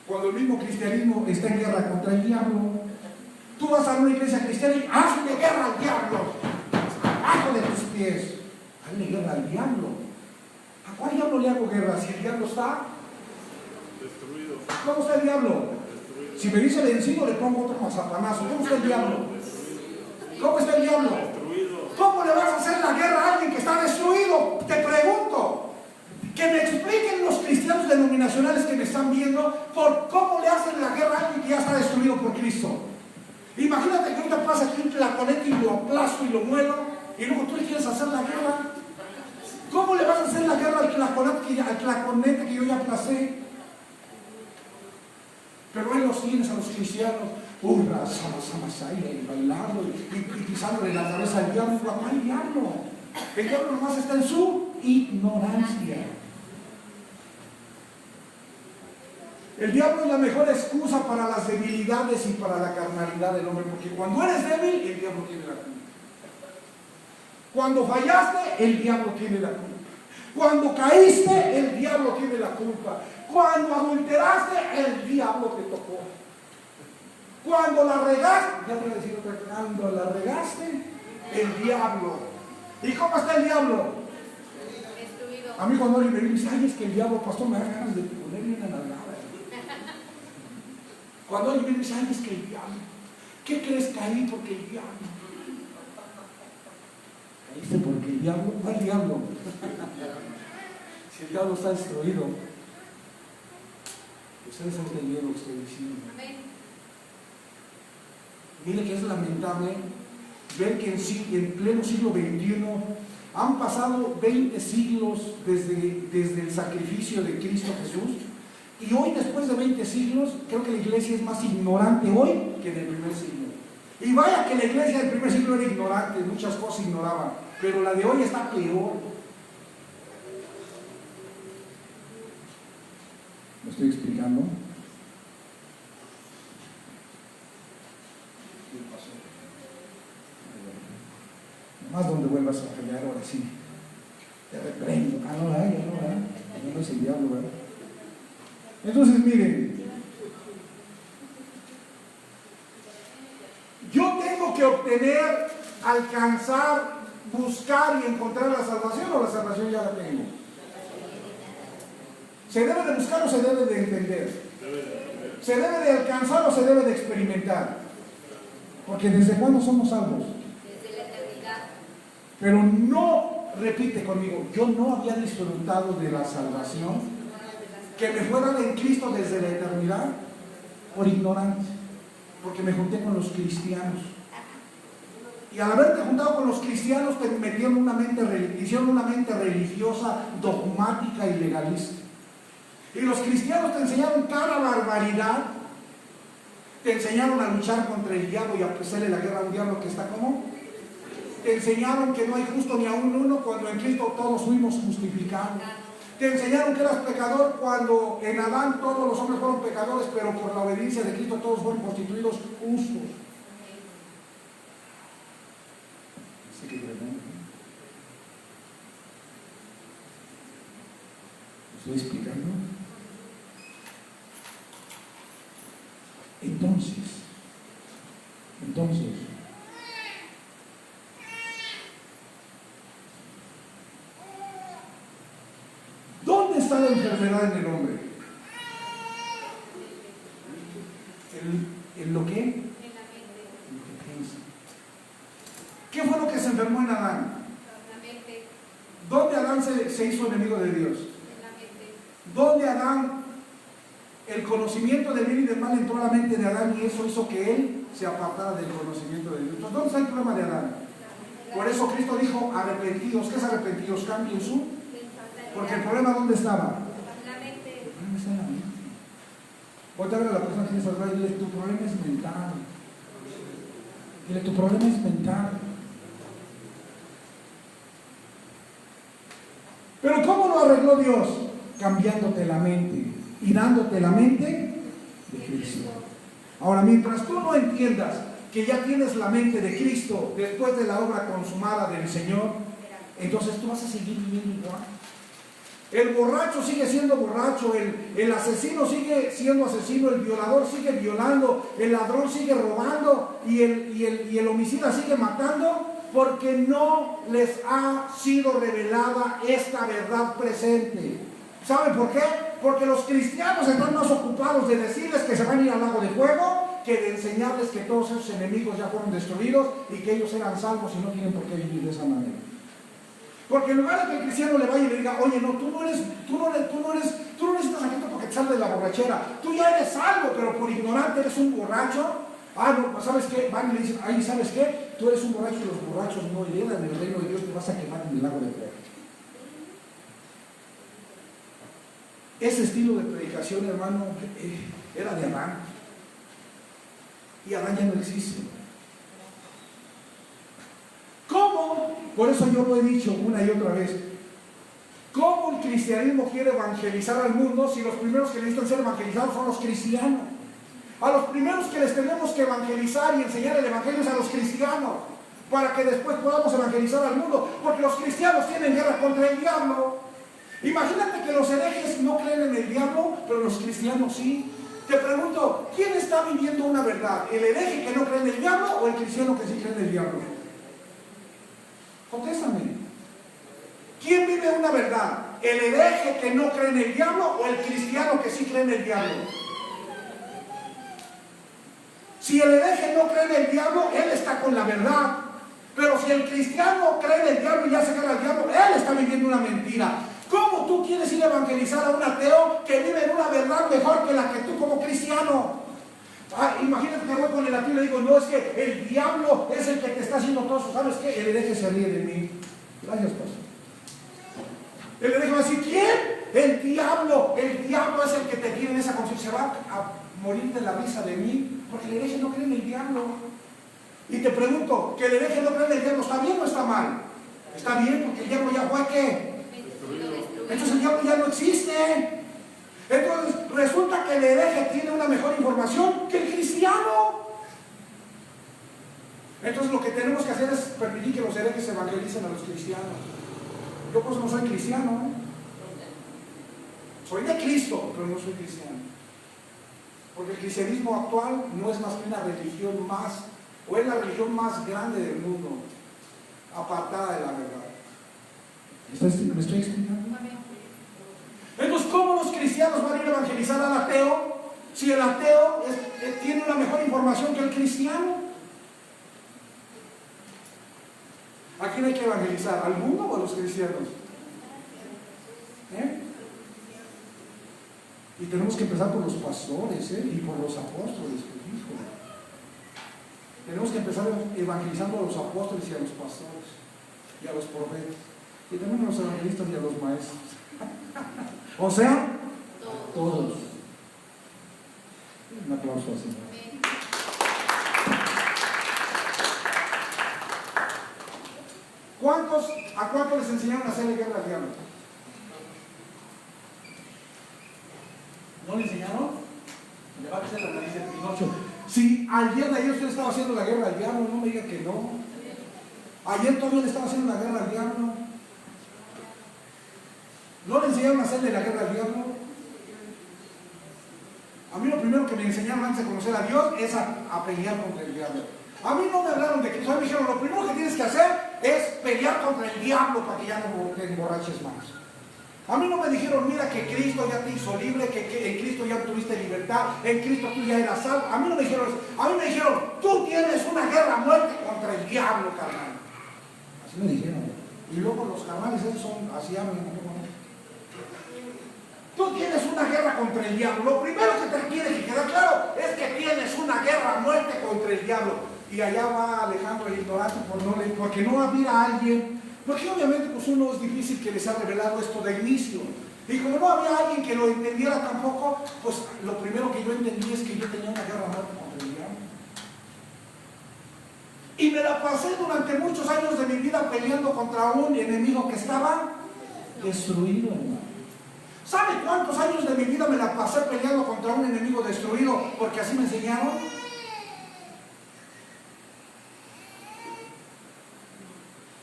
Cuando el mismo cristianismo está en guerra contra el diablo, tú vas a una iglesia cristiana y hazle guerra al diablo, abajo de tus pies, hazle guerra al diablo. ¿A cuál diablo le hago guerra? Si el diablo está destruido. ¿Cómo está el diablo? Destruido. Si me dice vencido, le pongo otro mazapanazo. ¿Cómo está el diablo? ¿Cómo está el diablo? Destruido. ¿Cómo le vas a hacer la guerra a alguien que está destruido? Te pregunto. Que me expliquen los cristianos denominacionales que me están viendo por cómo le hacen la guerra a alguien que ya está destruido por Cristo. Imagínate que ahorita pasa aquí un tlaconete y lo aplasto y lo muelo, y luego tú le quieres hacer la guerra. ¿Cómo le vas a hacer la guerra al tlaconete que yo ya aplasté? Pero ahí los tienes a los cristianos, hurra, y bailando y pisándole la cabeza al diablo. ¿Cuál hay diablo? El diablo nomás está en su ignorancia. El diablo es la mejor excusa para las debilidades y para la carnalidad del hombre, porque cuando eres débil, el diablo tiene la culpa. Cuando fallaste, el diablo tiene la culpa. Cuando caíste, el diablo tiene la culpa. Cuando adulteraste, el diablo te tocó. Cuando la regaste, ya te voy a decir otra vez, cuando la regaste, el diablo. ¿Y cómo está el diablo? Destruido. A mí cuando alguien me dice, ay, es que el diablo, pastor, me da ganas de ponerle una nalgada. Cuando alguien me dice, ay, es que el diablo, ¿qué crees? Caí porque el diablo. Caíste porque el diablo, ¿cuál diablo? Si el diablo está destruido, ustedes entendieron lo que estoy diciendo. Amén. Mire que es lamentable ver que en pleno siglo XXI han pasado 20 siglos desde el sacrificio de Cristo Jesús, y hoy, después de 20 siglos, creo que la iglesia es más ignorante hoy que en el primer siglo. Y vaya que la iglesia del primer siglo era ignorante, muchas cosas ignoraban, pero la de hoy está peor. ¿Me estoy explicando? ¿Qué pasó? Nomás donde vuelvas a fallar, ahora sí. Te reprendo. Ah, no, no es el diablo, ¿verdad? Entonces, miren. Yo tengo que obtener, alcanzar, buscar y encontrar la salvación, o la salvación ya la tengo. ¿Se debe de buscar o se debe de entender? ¿Se debe de alcanzar o se debe de experimentar? Porque ¿desde cuándo somos salvos? Desde la eternidad. Pero no, repite conmigo, yo no había disfrutado de la salvación que me fue dada en Cristo desde la eternidad por ignorancia, porque me junté con los cristianos. Y al haberte juntado con los cristianos te metieron hicieron una mente religiosa, dogmática y legalista. Y los cristianos te enseñaron cada barbaridad, te enseñaron a luchar contra el diablo y a hacerle la guerra a un diablo que está como. Te enseñaron que no hay justo ni aún uno, cuando en Cristo todos fuimos justificados. Te enseñaron que eras pecador cuando en Adán todos los hombres fueron pecadores, pero por la obediencia de Cristo todos fueron constituidos justos. Así que ¿estoy explicando? Entonces, ¿dónde está la enfermedad en el hombre? ¿En lo qué? En la mente. En lo que piensa. ¿Qué fue lo que se enfermó en Adán? La mente. ¿Dónde Adán se hizo enemigo de Dios? En la mente. ¿Dónde Adán, el conocimiento del bien y del mal entró a la mente de Adán y eso hizo que él se apartara del conocimiento de Dios? Entonces, ¿dónde está el problema de Adán? Por eso Cristo dijo, arrepentidos. ¿Qué es arrepentidos? Cambien su. Porque el problema, ¿dónde estaba? La mente. El problema está en la mente. Voy a ver a la persona que tienes al lado y dile, tu problema es mental. Dile, tu problema es mental. Pero ¿cómo lo arregló Dios? Cambiándote la mente y dándote la mente de Cristo. Ahora, mientras tú no entiendas que ya tienes la mente de Cristo después de la obra consumada del Señor, entonces tú vas a seguir viviendo igual. El borracho sigue siendo borracho, el asesino sigue siendo asesino, el violador sigue violando, el ladrón sigue robando y el homicida sigue matando, porque no les ha sido revelada esta verdad presente. ¿Saben por qué? Porque los cristianos están más ocupados de decirles que se van a ir al lago de fuego que de enseñarles que todos esos enemigos ya fueron destruidos y que ellos eran salvos y no tienen por qué vivir de esa manera. Porque en lugar de que el cristiano le vaya y le diga, oye, no, tú no necesitas a Cristo porque te sales de la borrachera. Tú ya eres salvo, pero por ignorante eres un borracho. Ah, no, pues ¿sabes qué? Van y le dicen, ay, ¿sabes qué? Tú eres un borracho y los borrachos no heredan el reino de Dios, te vas a quemar en el lago de fuego. Ese estilo de predicación, hermano, era de Adán. Y Adán ya no existe. ¿Cómo? Por eso yo lo he dicho una y otra vez. ¿Cómo el cristianismo quiere evangelizar al mundo si los primeros que necesitan ser evangelizados son los cristianos? A los primeros que les tenemos que evangelizar y enseñar el evangelio es a los cristianos, para que después podamos evangelizar al mundo, porque los cristianos tienen guerra contra el diablo. Imagínate que los herejes no creen en el diablo, pero los cristianos sí. Te pregunto, ¿quién está viviendo una verdad? ¿El hereje que no cree en el diablo o el cristiano que sí cree en el diablo? Contéstame. ¿Quién vive una verdad? ¿El hereje que no cree en el diablo o el cristiano que sí cree en el diablo? Si el hereje no cree en el diablo, él está con la verdad. Pero si el cristiano cree en el diablo y ya se gana al diablo, él está viviendo una mentira. ¿Cómo tú quieres ir a evangelizar a un ateo que vive en una verdad mejor que la que tú como cristiano? Imagínate que voy con el ateo y le digo, no, es que el diablo es el que te está haciendo todo eso. ¿Sabes qué? El hereje se ríe de mí. Gracias, pastor. El hereje va a decir, ¿quién? El diablo. El diablo es el que te tiene en esa conciencia. Se va a morir de la risa de mí, porque el hereje no cree en el diablo. Y te pregunto, ¿que el hereje no cree en el diablo está bien o está mal? Está bien, porque el diablo ya fue, ¿qué? Entonces el diablo ya no existe. Entonces resulta que el hereje tiene una mejor información que el cristiano. Entonces lo que tenemos que hacer es permitir que los herejes evangelicen a los cristianos. Yo pues no soy cristiano, ¿eh? Soy de Cristo, pero no soy cristiano. Porque el cristianismo actual no es más que una religión más, o es la religión más grande del mundo, apartada de la verdad. ¿Me estoy explicando? Entonces, ¿cómo los cristianos van a ir a evangelizar al ateo si el ateo tiene una mejor información que el cristiano? ¿A quién hay que evangelizar? ¿Al mundo o a los cristianos? Y tenemos que empezar por los pastores, y por los apóstoles. Tenemos que empezar evangelizando a los apóstoles y a los pastores y a los profetas. Y también a los evangelistas y a los maestros. O sea, todos. Un aplauso al Señor. ¿A cuántos les enseñaron a hacerle guerra al diablo? ¿No le enseñaron? Levántese la nariz del Pinocho. Si ayer de ayer usted estaba haciendo la guerra al diablo, no me diga que no. Ayer todavía le estaba haciendo la guerra al diablo. ¿No le enseñaron a hacerle la guerra al diablo? A mí lo primero que me enseñaron antes de conocer a Dios es a pelear contra el diablo. A mí no me hablaron de Cristo, me dijeron, lo primero que tienes que hacer es pelear contra el diablo para que ya no te emborraches más. A mí no me dijeron, mira que Cristo ya te hizo libre, que en Cristo ya tuviste libertad, en Cristo tú ya eras salvo. A mí no me dijeron eso. A mí me dijeron, tú tienes una guerra a muerte contra el diablo, carnal. Así me dijeron. Y luego los carnales esos son, así hablan. Tú tienes una guerra contra el diablo. Lo primero que te tiene que quedar claro es que tienes una guerra a muerte contra el diablo. Y allá va Alejandro el ignorante porque no había alguien. Porque obviamente pues uno es difícil que les ha revelado esto de inicio. Y como no había alguien que lo entendiera tampoco, pues lo primero que yo entendí es que yo tenía una guerra a muerte contra el diablo. Y me la pasé durante muchos años de mi vida peleando contra un enemigo que estaba destruido, hermano. ¿Sabe cuántos años de mi vida me la pasé peleando contra un enemigo destruido? Porque así me enseñaron.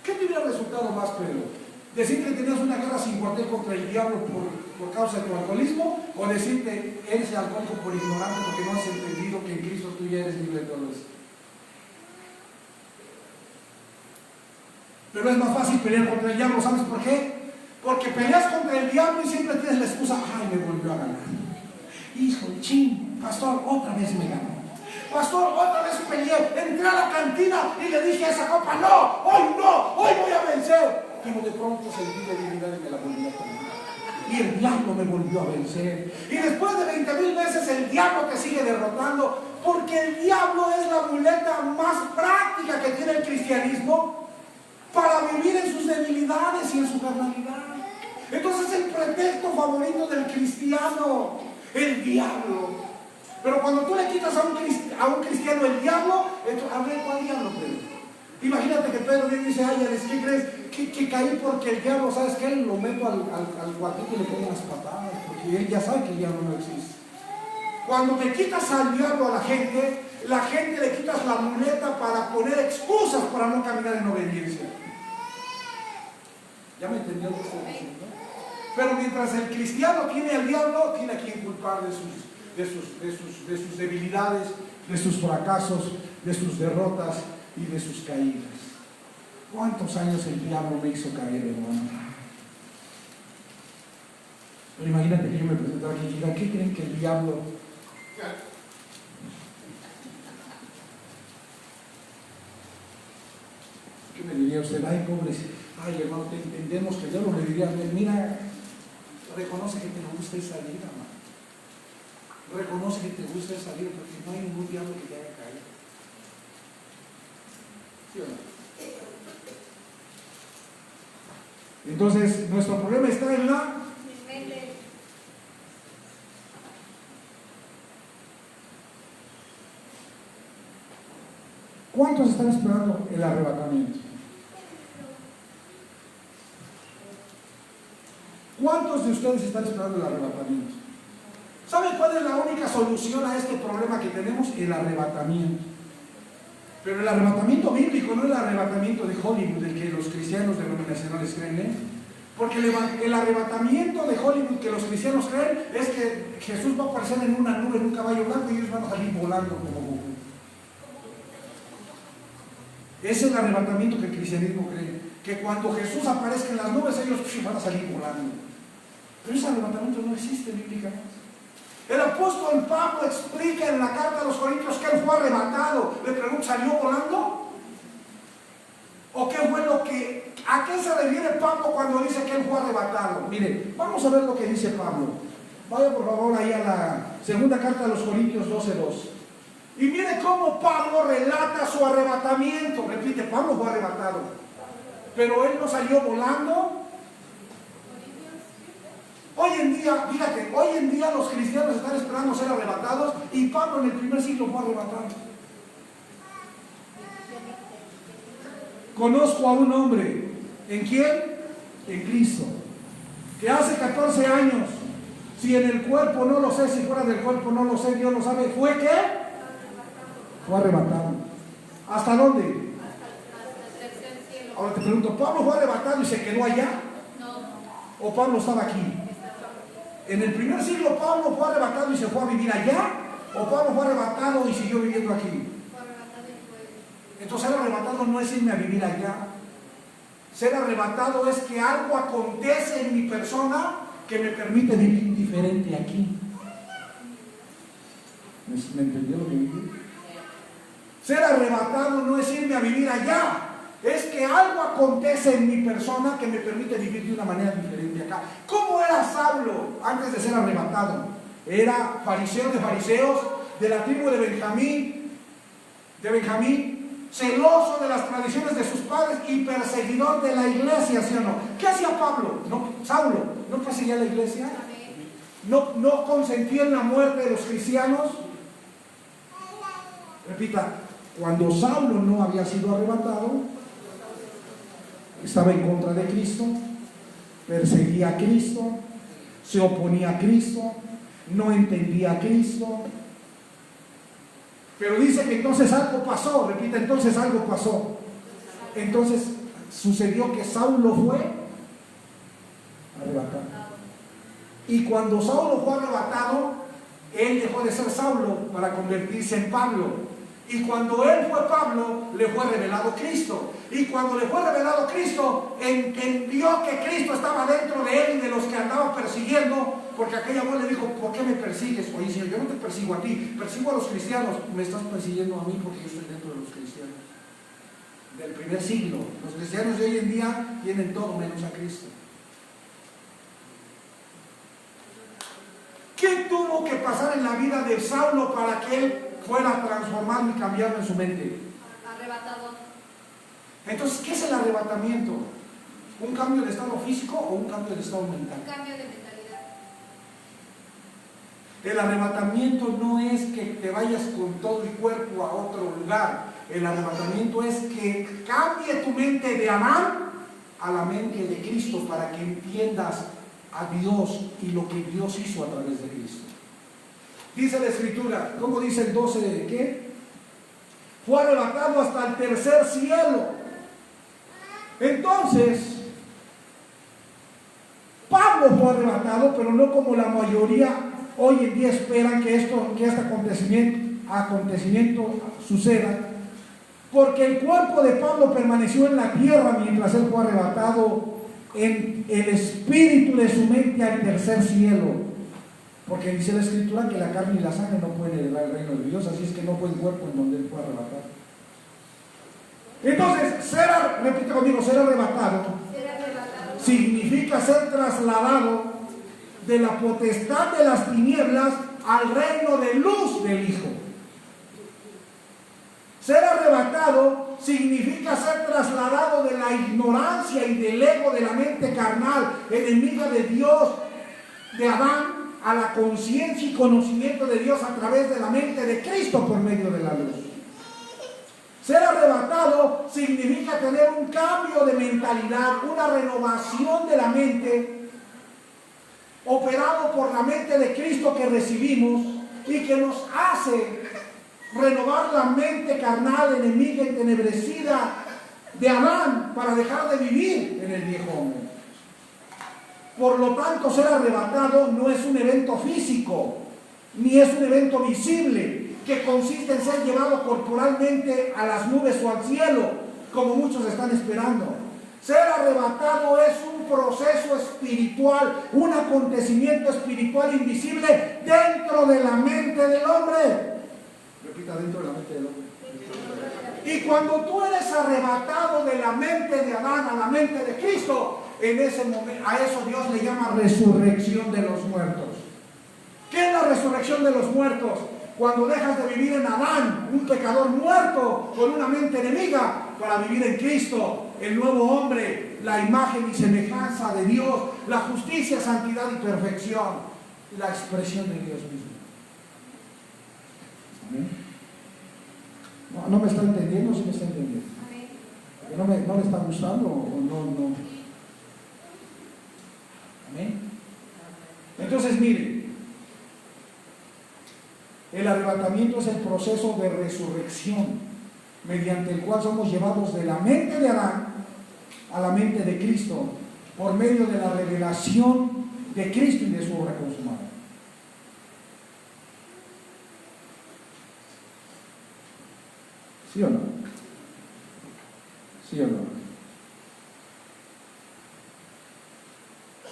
¿Qué te hubiera resultado más, Pedro? ¿Decir que tenías una guerra sin cuartel contra el diablo por causa de tu alcoholismo? ¿O decir que eres alcohólico por ignorante porque no has entendido que en Cristo tú ya eres libre de todo eso? Pero es más fácil pelear contra el diablo, ¿sabes por qué? Porque peleas contra el diablo y siempre tienes la excusa, ay, me volvió a ganar. Hijo, chin, pastor, otra vez me ganó. Pastor, otra vez peleé, entré a la cantina y le dije a esa copa, no, hoy voy a vencer. pero de pronto sentí debilidad y me la volví a tomar. Y el diablo me volvió a vencer. Y después de 20,000 veces el diablo te sigue derrotando, porque el diablo es la muleta más práctica que tiene el cristianismo para vivir en sus debilidades y en su carnalidad. Entonces el pretexto favorito del cristiano, el diablo. Pero cuando tú le quitas a un cristiano el diablo, entonces, a ver, ¿cuál diablo, Pedro? Imagínate que Pedro viene y dice, ay, ¿qué crees? Que caí porque el diablo, ¿sabes qué? Lo meto al cuartito y le pongo unas patadas, porque él ya sabe que el diablo no existe. Cuando te quitas al diablo a la gente le quitas la muleta para poner excusas para no caminar en obediencia. ¿Ya me entendió lo que estoy diciendo? Pero mientras el cristiano tiene al diablo, tiene a quien culpar de sus debilidades, de sus fracasos, de sus derrotas y de sus caídas. ¿Cuántos años el diablo me hizo caer, hermano? Pero imagínate que yo me presentara aquí y diga, ¿qué creen que el diablo? ¿Qué me diría usted? Ay, pobrecito. Ay, hermano, entendemos que el diablo me diría, mira, reconoce que te gusta esa vida, hermano. Reconoce que te gusta esa vida, porque no hay ningún diablo que te haga caer. ¿Sí o no? Entonces, nuestro problema está en la mente. ¿Cuántos están esperando el arrebatamiento? ¿Cuántos de ustedes están esperando el arrebatamiento? ¿Saben cuál es la única solución a este problema que tenemos? El arrebatamiento. Pero el arrebatamiento bíblico, no el arrebatamiento de Hollywood, del que los cristianos denominacionales creen, ¿eh? Porque el arrebatamiento de Hollywood que los cristianos creen es que Jesús va a aparecer en una nube, en un caballo blanco, y ellos van a salir volando como Goku. Ese es el arrebatamiento que el cristianismo cree, que cuando Jesús aparezca en las nubes, ellos van a salir volando. Pero ese arrebatamiento no existe bíblicamente. El apóstol Pablo explica en la carta a los Corintios que él fue arrebatado. Le pregunto, ¿salió volando? ¿O qué fue lo que... ¿A qué se refiere Pablo cuando dice que él fue arrebatado? Mire, vamos a ver lo que dice Pablo. Vaya por favor ahí a la segunda carta a los Corintios 12:2. Y mire cómo Pablo relata su arrebatamiento. Repite, Pablo fue arrebatado. Pero él no salió volando. Hoy en día, fíjate, hoy en día los cristianos están esperando ser arrebatados, y Pablo en el primer siglo fue arrebatado. Conozco a un hombre, ¿en quién? En Cristo, que hace 14 años, si en el cuerpo no lo sé, si fuera del cuerpo no lo sé, Dios lo sabe, ¿fue qué? Fue arrebatado. ¿Hasta dónde? Hasta el tercer cielo. Ahora te pregunto, ¿Pablo fue arrebatado y se quedó allá? No, ¿O Pablo estaba aquí? En el primer siglo, ¿Pablo fue arrebatado y se fue a vivir allá? ¿O Pablo fue arrebatado y siguió viviendo aquí? fue arrebatado y fue. Entonces, ser arrebatado no es irme a vivir allá. Ser arrebatado es que algo acontece en mi persona que me permite vivir diferente aquí. ¿Me entendió lo que dije? Ser arrebatado no es irme a vivir allá. Es que algo acontece en mi persona que me permite vivir de una manera diferente acá. ¿Cómo era Saulo antes de ser arrebatado? Era fariseo de fariseos, de la tribu de Benjamín, celoso de las tradiciones de sus padres y perseguidor de la iglesia, ¿sí o no? ¿Qué hacía Pablo? Saulo, ¿no perseguía la iglesia? ¿No consentía en la muerte de los cristianos? Repita, cuando Saulo no había sido arrebatado, estaba en contra de Cristo, perseguía a Cristo, se oponía a Cristo, no entendía a Cristo. Pero dice que entonces algo pasó, repita, entonces algo pasó. Entonces sucedió que Saulo fue arrebatado. Y cuando Saulo fue arrebatado, él dejó de ser Saulo para convertirse en Pablo. Y cuando él fue Pablo, le fue revelado Cristo. Y cuando le fue revelado Cristo, entendió que Cristo estaba dentro de él y de los que andaban persiguiendo, porque aquella mujer le dijo, ¿por qué me persigues? Oye, Señor, yo no te persigo a ti, persigo a los cristianos. Me estás persiguiendo a mí porque yo estoy dentro de los cristianos. del primer siglo. Los cristianos de hoy en día tienen todo menos a Cristo. ¿Qué tuvo que pasar en la vida de Saulo para que él fuera transformado y cambiado en su mente? Arrebatado. Entonces, ¿qué es el arrebatamiento? ¿Un cambio de estado físico o un cambio de estado Un mental? cambio de mentalidad. El arrebatamiento no es que te vayas con todo el cuerpo a otro lugar. El arrebatamiento es que cambie tu mente de Adán a la mente de Cristo para que entiendas a Dios y lo que Dios hizo a través de Cristo. Dice la Escritura, ¿cómo dice el 12 de qué? Fue arrebatado hasta el tercer cielo. Entonces, Pablo fue arrebatado, pero no como la mayoría hoy en día esperan que este acontecimiento suceda, porque el cuerpo de Pablo permaneció en la tierra mientras él fue arrebatado en el espíritu de su mente al tercer cielo, porque dice la Escritura que la carne y la sangre no pueden heredar el reino de Dios, así es que no fue el cuerpo en donde él fue arrebatado. Entonces, repite conmigo, ser arrebatado significa ser trasladado de la potestad de las tinieblas al reino de luz del Hijo. Ser arrebatado significa ser trasladado de la ignorancia y del ego de la mente carnal, enemiga de Dios, de Adán, a la conciencia y conocimiento de Dios a través de la mente de Cristo por medio de la luz. Ser arrebatado significa tener un cambio de mentalidad, una renovación de la mente, operado por la mente de Cristo que recibimos y que nos hace renovar la mente carnal, enemiga y tenebrecida de Adán para dejar de vivir en el viejo hombre. Por lo tanto, ser arrebatado no es un evento físico, ni es un evento visible, que consiste en ser llevado corporalmente a las nubes o al cielo, como muchos están esperando. Ser arrebatado es un proceso espiritual, un acontecimiento espiritual invisible dentro de la mente del hombre. Repita, dentro de la mente del hombre. Y cuando tú eres arrebatado de la mente de Adán a la mente de Cristo, en ese momento, a eso Dios le llama resurrección de los muertos. ¿Qué es la resurrección de los muertos? Cuando dejas de vivir en Adán, un pecador muerto con una mente enemiga, para vivir en Cristo, el nuevo hombre, la imagen y semejanza de Dios, la justicia, santidad y perfección, la expresión de Dios mismo. ¿Amén? ¿No me está entendiendo o sí me está entendiendo? ¿No le está gustando o no? ¿Amén? Entonces, mire, el arrebatamiento es el proceso de resurrección mediante el cual somos llevados de la mente de Adán a la mente de Cristo por medio de la revelación de Cristo y de su obra consumada. ¿Sí o no? ¿Sí o no?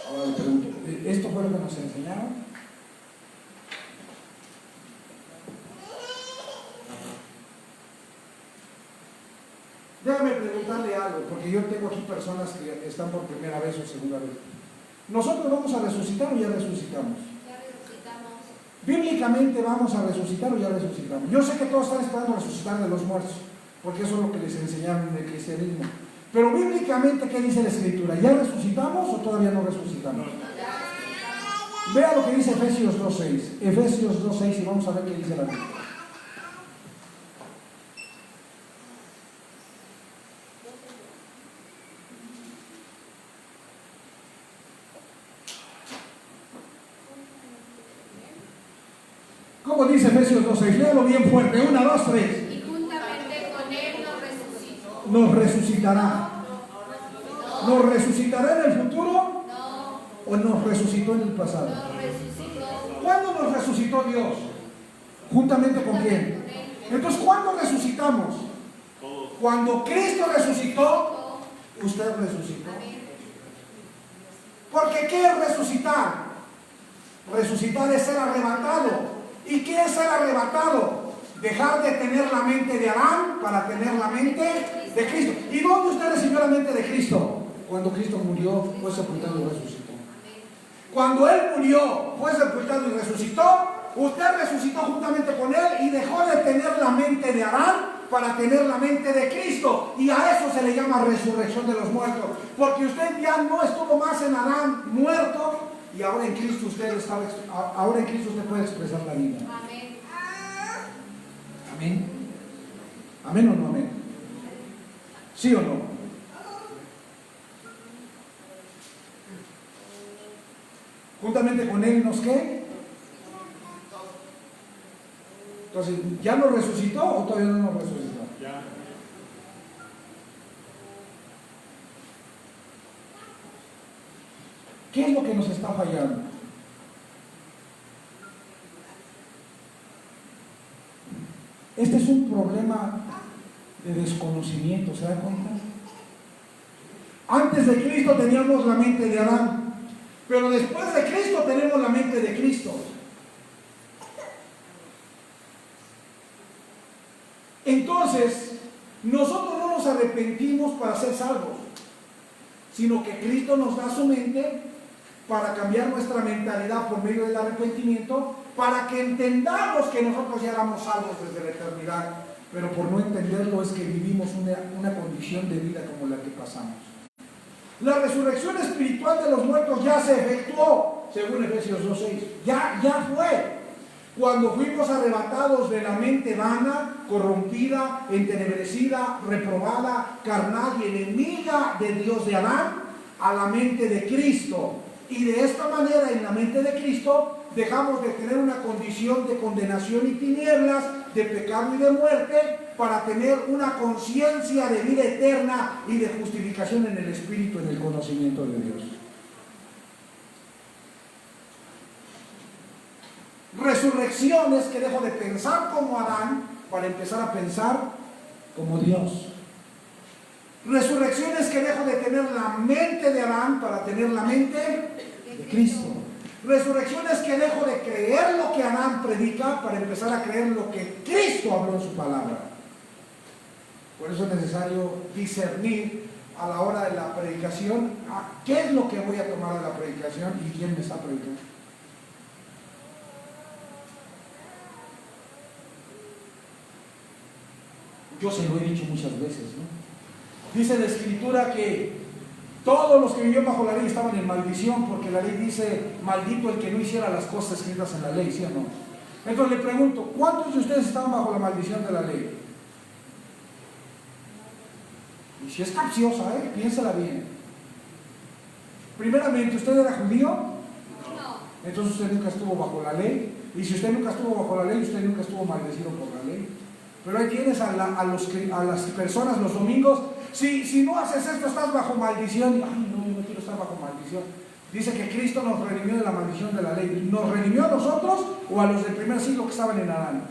Ahora le pregunto, ¿esto fue lo que nos enseñaron? Déjame preguntarle algo, porque yo tengo aquí personas que están por primera vez o segunda vez. ¿Nosotros vamos a resucitar o ya resucitamos? Ya resucitamos. Bíblicamente vamos a resucitar o ya resucitamos. Yo sé que todos están esperando resucitar de los muertos, porque eso es lo que les enseñaron en el cristianismo. Pero bíblicamente, ¿qué dice la Escritura? ¿Ya resucitamos o todavía no resucitamos? Vea lo que dice Efesios 2.6. Efesios 2.6 y vamos a ver qué dice la Biblia. ¿Cómo dice Efesios 2.6? Léalo bien fuerte. 1, 2, 3. Y juntamente con él nos resucitó. Nos resucitará. ¿Nos resucitará en el futuro? No. ¿O nos resucitó en el pasado? Nos resucitó. ¿Cuándo nos resucitó Dios? ¿Juntamente con quién? Entonces, ¿cuándo resucitamos? Cuando Cristo resucitó, usted resucitó. Porque ¿qué es resucitar? Resucitar es ser arrebatado. ¿Y qué es ser arrebatado? Dejar de tener la mente de Adán para tener la mente De Cristo. ¿Y dónde usted recibió la mente de Cristo? Cuando Cristo murió, fue sepultado y resucitó. Cuando Él murió, fue sepultado y resucitó, usted resucitó juntamente con Él y dejó de tener la mente de Adán para tener la mente de Cristo. Y a eso se le llama resurrección de los muertos. Porque usted ya no estuvo más en Adán muerto y ahora en Cristo usted puede expresar la vida. Amén. Amén. ¿Amén o no amén? ¿Sí o no? Juntamente con Él nos ¿qué? Entonces, ¿ya nos resucitó o todavía no nos resucitó? Ya. ¿Qué es lo que nos está fallando? Este es un problema de desconocimiento, ¿se dan cuenta? Antes de Cristo teníamos la mente de Adán, pero después de Cristo tenemos la mente de Cristo. Entonces, nosotros no nos arrepentimos para ser salvos, sino que Cristo nos da su mente para cambiar nuestra mentalidad por medio del arrepentimiento, para que entendamos que nosotros ya éramos salvos desde la eternidad, pero por no entenderlo es que vivimos una condición de vida como la que pasamos. La resurrección espiritual de los muertos ya se efectuó, según Efesios 2:6, ya fue. Cuando fuimos arrebatados de la mente vana, corrompida, entenebrecida, reprobada, carnal y enemiga de Dios de Adán, a la mente de Cristo. Y de esta manera, en la mente de Cristo, dejamos de tener una condición de condenación y tinieblas, de pecado y de muerte, para tener una conciencia de vida eterna y de justificación en el Espíritu, en el conocimiento de Dios. Resurrección es que dejo de pensar como Adán para empezar a pensar como Dios. Resurrección es que dejo de tener la mente de Adán para tener la mente de Cristo. Resurrección es que dejo de creer lo que Adán predica para empezar a creer lo que Cristo habló en su palabra. Por eso es necesario discernir a la hora de la predicación qué es lo que voy a tomar de la predicación y quién me está predicando. Yo se lo he dicho muchas veces, ¿no? Dice la Escritura que todos los que vivían bajo la ley estaban en maldición, porque la ley dice, maldito el que no hiciera las cosas escritas en la ley, ¿sí o no? Entonces le pregunto, ¿cuántos de ustedes estaban bajo la maldición de la ley? Y si es capciosa, piénsala bien. Primeramente, ¿usted era judío? No. Entonces usted nunca estuvo bajo la ley. Y si usted nunca estuvo bajo la ley, usted nunca estuvo maldecido por la ley. Pero ahí tienes a las personas los domingos, si no haces esto estás bajo maldición. Ay, no, yo no quiero estar bajo maldición. Dice que Cristo nos redimió de la maldición de la ley. ¿Nos redimió a nosotros o a los del primer siglo que estaban en Adán?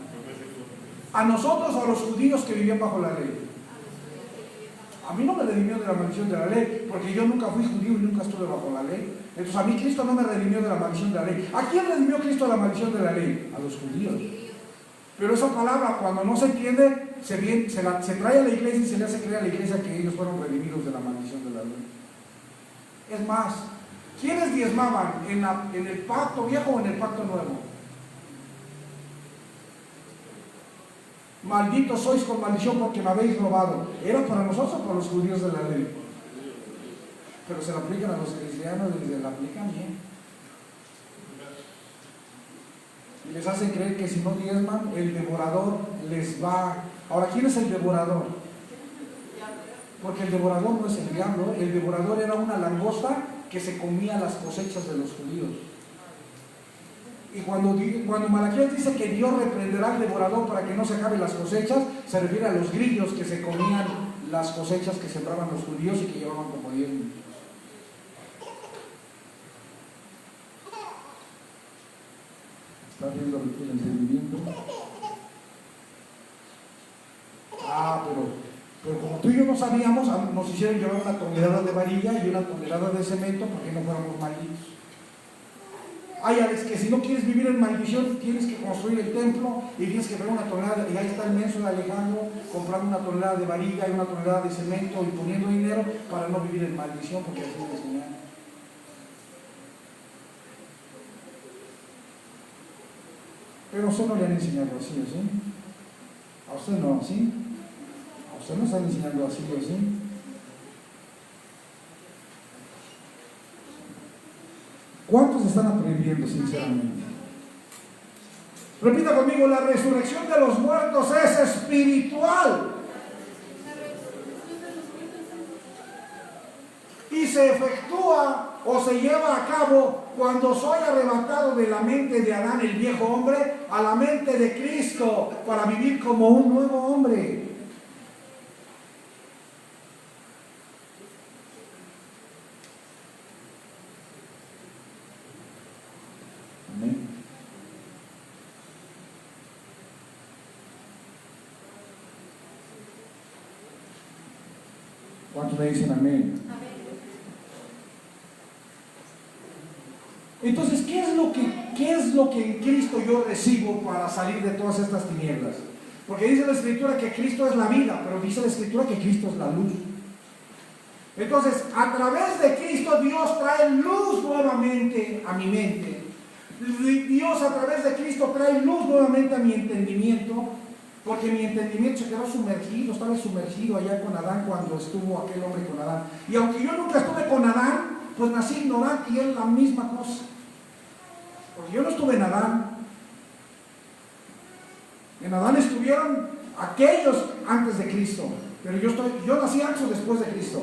¿A nosotros o a los judíos que vivían bajo la ley? A mí no me redimió de la maldición de la ley, porque yo nunca fui judío y nunca estuve bajo la ley. Entonces a mí Cristo no me redimió de la maldición de la ley. ¿A quién redimió Cristo de la maldición de la ley? A los judíos. Pero esa palabra, cuando no se entiende, se trae a la iglesia y se le hace creer a la iglesia que ellos fueron redimidos de la maldición de la ley. Es más, ¿quiénes diezmaban en el pacto viejo o en el pacto nuevo? Malditos sois con maldición porque me habéis robado. ¿Era para nosotros o para los judíos de la ley? Pero se lo aplican a los cristianos y se lo aplican bien. Y les hacen creer que si no diezman, el devorador les va. Ahora, ¿quién es el devorador? Porque el devorador no es el diablo. El devorador era una langosta que se comía las cosechas de los judíos. Y cuando Malaquías dice que Dios reprenderá al devorador para que no se acaben las cosechas, se refiere a los grillos que se comían las cosechas que sembraban los judíos y que llevaban como 10 minutos. ¿Está viendo el entendimiento? Pero como tú y yo no sabíamos, nos hicieron llevar una tonelada de varilla y una tonelada de cemento porque no fuéramos malditos. Hay a veces que si no quieres vivir en maldición, tienes que construir el templo y tienes que traer una tonelada, y ahí está el menso de Alejandro comprando una tonelada de varilla y una tonelada de cemento y poniendo dinero para no vivir en maldición, porque así me enseñaron. Pero a usted no le han enseñado así, ¿sí? A usted no, ¿sí? A usted no están enseñando así, ¿sí? ¿Cuántos están aprendiendo sinceramente? Repita conmigo, la resurrección de los muertos es espiritual. Y se efectúa o se lleva a cabo cuando soy arrebatado de la mente de Adán, el viejo hombre, a la mente de Cristo para vivir como un nuevo hombre. Amén. ¿Cuántos me dicen amén? Entonces, ¿qué es lo que en Cristo yo recibo para salir de todas estas tinieblas? Porque dice la Escritura que Cristo es la vida, pero dice la Escritura que Cristo es la luz. Entonces, a través de Cristo, Dios trae luz nuevamente a mi mente. Dios a través de Cristo trae luz nuevamente a mi entendimiento, porque mi entendimiento se quedó sumergido, estaba sumergido allá con Adán cuando estuvo aquel hombre con Adán. Y aunque yo nunca estuve con Adán, pues nací ignorante y es la misma cosa. Porque yo no estuve en Adán. En Adán estuvieron aquellos antes de Cristo, pero yo nací antes o después de Cristo.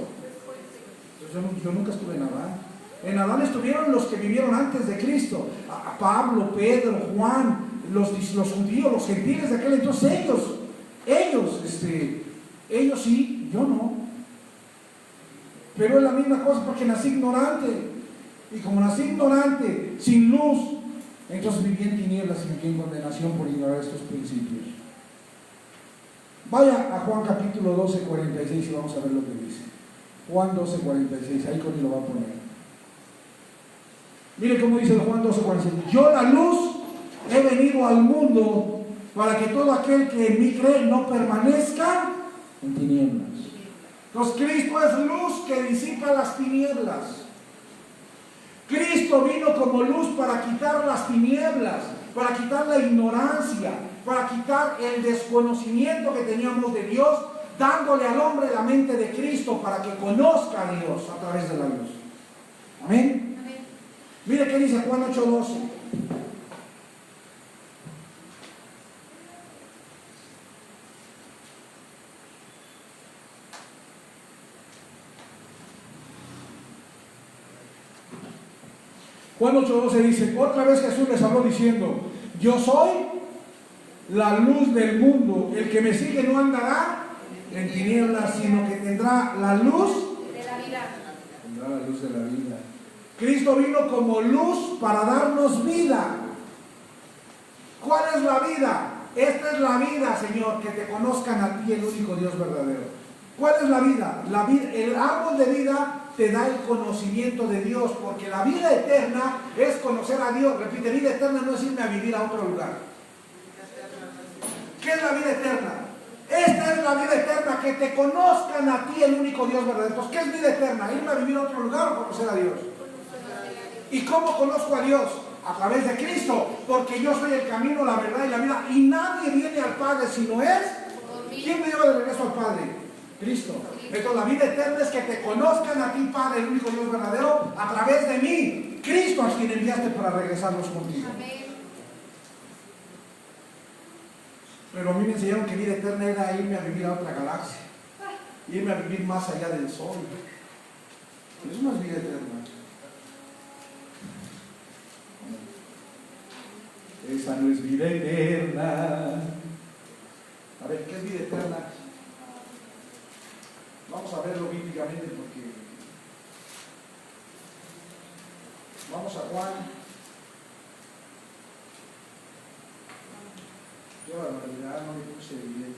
Entonces yo nunca estuve en Adán. En Adán estuvieron los que vivieron antes de Cristo, a Pablo, Pedro, Juan, los judíos, los gentiles de aquel entonces. Ellos sí, yo no. Pero es la misma cosa porque nací ignorante. Y como nací ignorante, sin luz, entonces viví en tinieblas y viví en condenación por ignorar estos principios. Vaya a Juan capítulo 12, 46 y vamos a ver lo que dice. Juan 12, 46, ahí Connie lo va a poner. Mire cómo dice Juan 12, 46. Yo la luz he venido al mundo para que todo aquel que en mí cree no permanezca en tinieblas. Entonces Cristo es luz que disipa las tinieblas. Cristo vino como luz para quitar las tinieblas, para quitar la ignorancia, para quitar el desconocimiento que teníamos de Dios, dándole al hombre la mente de Cristo para que conozca a Dios a través de la luz. Amén. Amén. Mire qué dice Juan 8:12. Juan 8:12 dice, otra vez Jesús les habló diciendo, yo soy la luz del mundo, el que me sigue no andará en tinieblas, sino que tendrá la luz De la vida. tendrá la luz de la vida. Cristo vino como luz para darnos vida. ¿Cuál es la vida? Esta es la vida, Señor, que te conozcan a ti, el único Dios verdadero. ¿Cuál es la vida? El árbol de vida te da el conocimiento de Dios, porque la vida eterna es conocer a Dios. Repite, vida eterna no es irme a vivir a otro lugar. ¿Qué es la vida eterna? Esta es la vida eterna, que te conozcan a ti, el único Dios verdadero. Entonces, ¿qué es vida eterna? ¿Irme a vivir a otro lugar o conocer a Dios? ¿Y cómo conozco a Dios? A través de Cristo, porque yo soy el camino, la verdad y la vida, y nadie viene al Padre si no es. ¿Quién me lleva de regreso al Padre? Cristo. Entonces la vida eterna es que te conozcan a ti, Padre, el único Dios verdadero, a través de mí, Cristo, a quien enviaste para regresarlos contigo. Amén. Pero a mí me enseñaron que vida eterna era irme a vivir a otra galaxia, irme a vivir más allá del sol. Eso no es vida eterna. Esa no es vida eterna. A ver, ¿qué es vida eterna? Vamos a verlo bíblicamente porque vamos a Juan. Yo la realidad no le puse bien.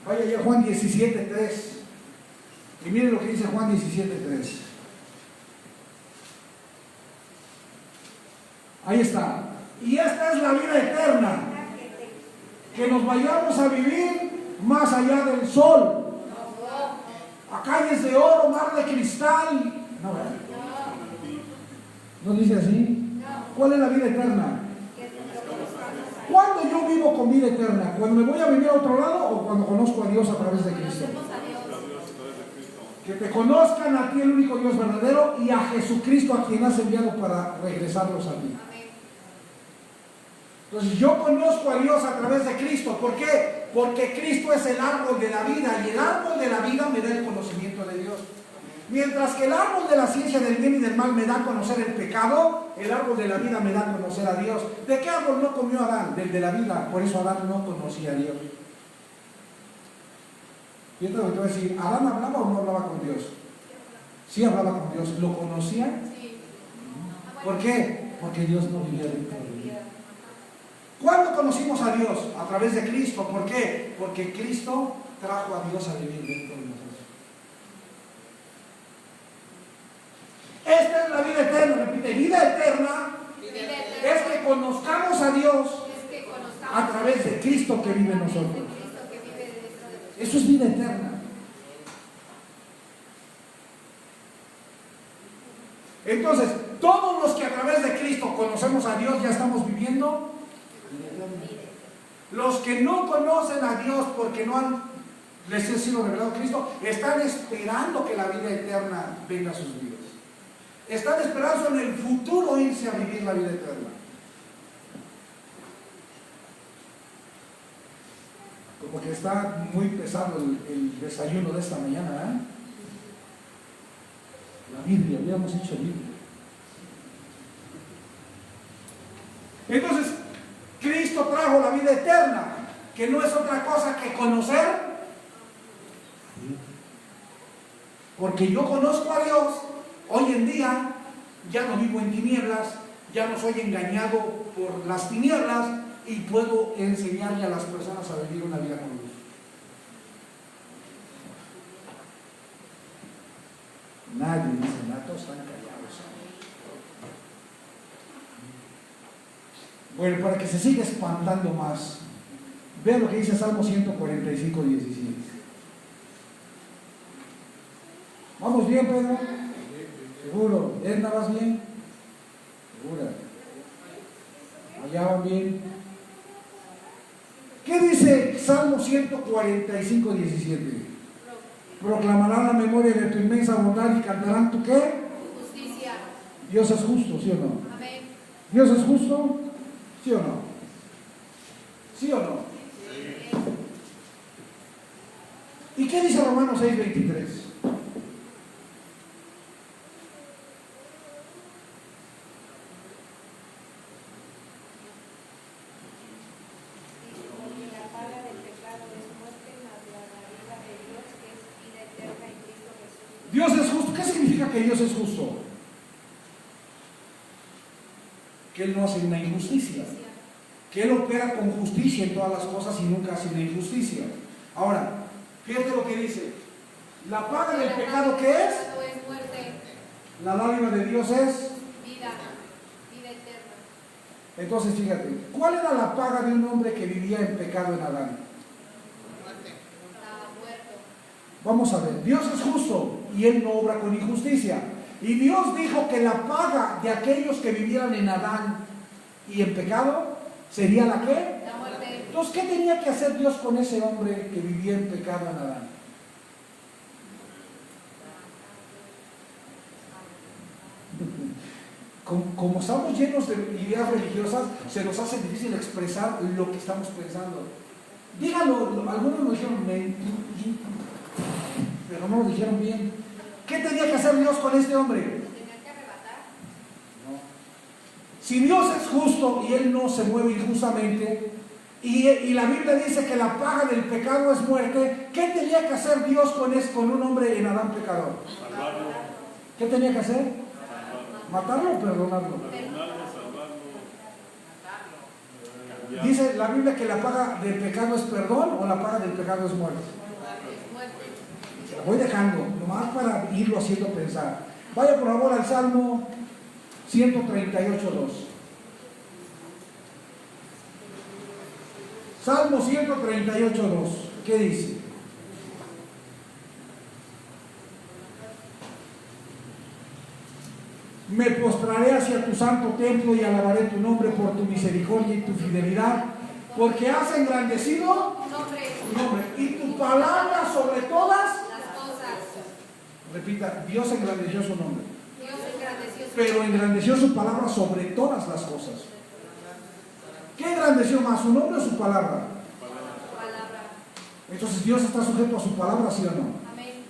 Vaya ya Juan 17:3. Y miren lo que dice Juan 17:3. Ahí está. Y esta es la vida eterna, que nos vayamos a vivir más allá del sol, a calles de oro, mar de cristal. No, ¿verdad? ¿No dice así? ¿Cuál es la vida eterna? ¿Cuándo yo vivo con vida eterna? ¿Cuando me voy a vivir a otro lado o cuando conozco a Dios a través de Cristo? Que te conozcan a ti, el único Dios verdadero, y a Jesucristo, a quien has enviado para regresarlos a ti. Entonces yo conozco a Dios a través de Cristo. ¿Por qué? Porque Cristo es el árbol de la vida, y el árbol de la vida me da el conocimiento de Dios. Mientras que el árbol de la ciencia del bien y del mal me da a conocer el pecado, el árbol de la vida me da a conocer a Dios. ¿De qué árbol no comió Adán? Del de la vida. Por eso Adán no conocía a Dios. Y esto te voy a decir, ¿Adán hablaba o no hablaba con Dios? Sí hablaba con Dios. ¿Lo conocía? Sí. ¿Por qué? Porque Dios no vivía dentro de él. ¿Cuándo conocimos a Dios? A través de Cristo. ¿Por qué? Porque Cristo trajo a Dios a vivir dentro de nosotros. Esta es la vida eterna. Repite, vida eterna es que conozcamos a Dios a través de Cristo que vive en nosotros. Eso es vida eterna. Entonces, todos los que a través de Cristo conocemos a Dios ya estamos viviendo. Los que no conocen a Dios porque no les ha sido revelado Cristo, están esperando que la vida eterna venga a sus vidas. Están esperando en el futuro irse a vivir la vida eterna. Como que está muy pesado el desayuno de esta mañana, ¿eh? La Biblia, habíamos dicho Biblia. Entonces, Cristo trajo la vida eterna, que no es otra cosa que conocer. Porque yo conozco a Dios, hoy en día ya no vivo en tinieblas, ya no soy engañado por las tinieblas y puedo enseñarle a las personas a vivir una vida con luz. Nadie dice nada, todos están callados. Bueno, para que se siga espantando más, vean lo que dice Salmo 145, 17. ¿Vamos bien, Pedro? ¿Seguro? ¿Edna, vas bien? ¿Segura? ¿Allá van bien? ¿Qué dice Salmo 145, 17? Proclamarán la memoria de tu inmensa bondad y cantarán tu ¿qué? Justicia. Dios es justo, ¿sí o no? Amén. ¿Dios es justo? ¿Sí o no? ¿Sí o no? ¿Y qué dice Romanos 6, 23? Dios es justo. ¿Qué significa que Dios es justo? Que Él no hace una injusticia, que Él opera con justicia en todas las cosas y nunca hace una injusticia. Ahora, fíjate lo que dice: la paga del pecado, ¿qué es? La dádiva de Dios es vida eterna. Entonces fíjate, ¿cuál era la paga de un hombre que vivía en pecado en Adán? Vamos a ver, Dios es justo y Él no obra con injusticia. Y Dios dijo que la paga de aquellos que vivieran en Adán y en pecado sería la ¿qué? La muerte. Entonces, ¿qué tenía que hacer Dios con ese hombre que vivía en pecado en Adán? Como estamos llenos de ideas religiosas, se nos hace difícil expresar lo que estamos pensando. Díganlo, algunos lo dijeron pero no lo dijeron bien. ¿Qué tenía que hacer Dios con este hombre? Tenía que arrebatar. No. Si Dios es justo y Él no se mueve injustamente, y la Biblia dice que la paga del pecado es muerte, ¿qué tenía que hacer Dios con un hombre en Adán pecador? Salvarlo. ¿Qué tenía que hacer? ¿Matarlo o perdonarlo? Dice la Biblia que la paga del pecado es perdón o la paga del pecado es muerte. Es muerte. Se la voy dejando, nomás para irlo haciendo pensar. Vaya por favor al Salmo 138:2. Salmo 138:2. ¿Qué dice? Me postraré hacia tu santo templo y alabaré tu nombre por tu misericordia y tu fidelidad, porque has engrandecido tu nombre y tu palabra sobre todas las cosas. Repita, Dios engrandeció su nombre, Dios engrandeció su pero engrandeció su palabra sobre todas las cosas. ¿Qué engrandeció más, su nombre o su palabra? palabra. Entonces Dios está sujeto a su palabra, ¿sí o no? Amén.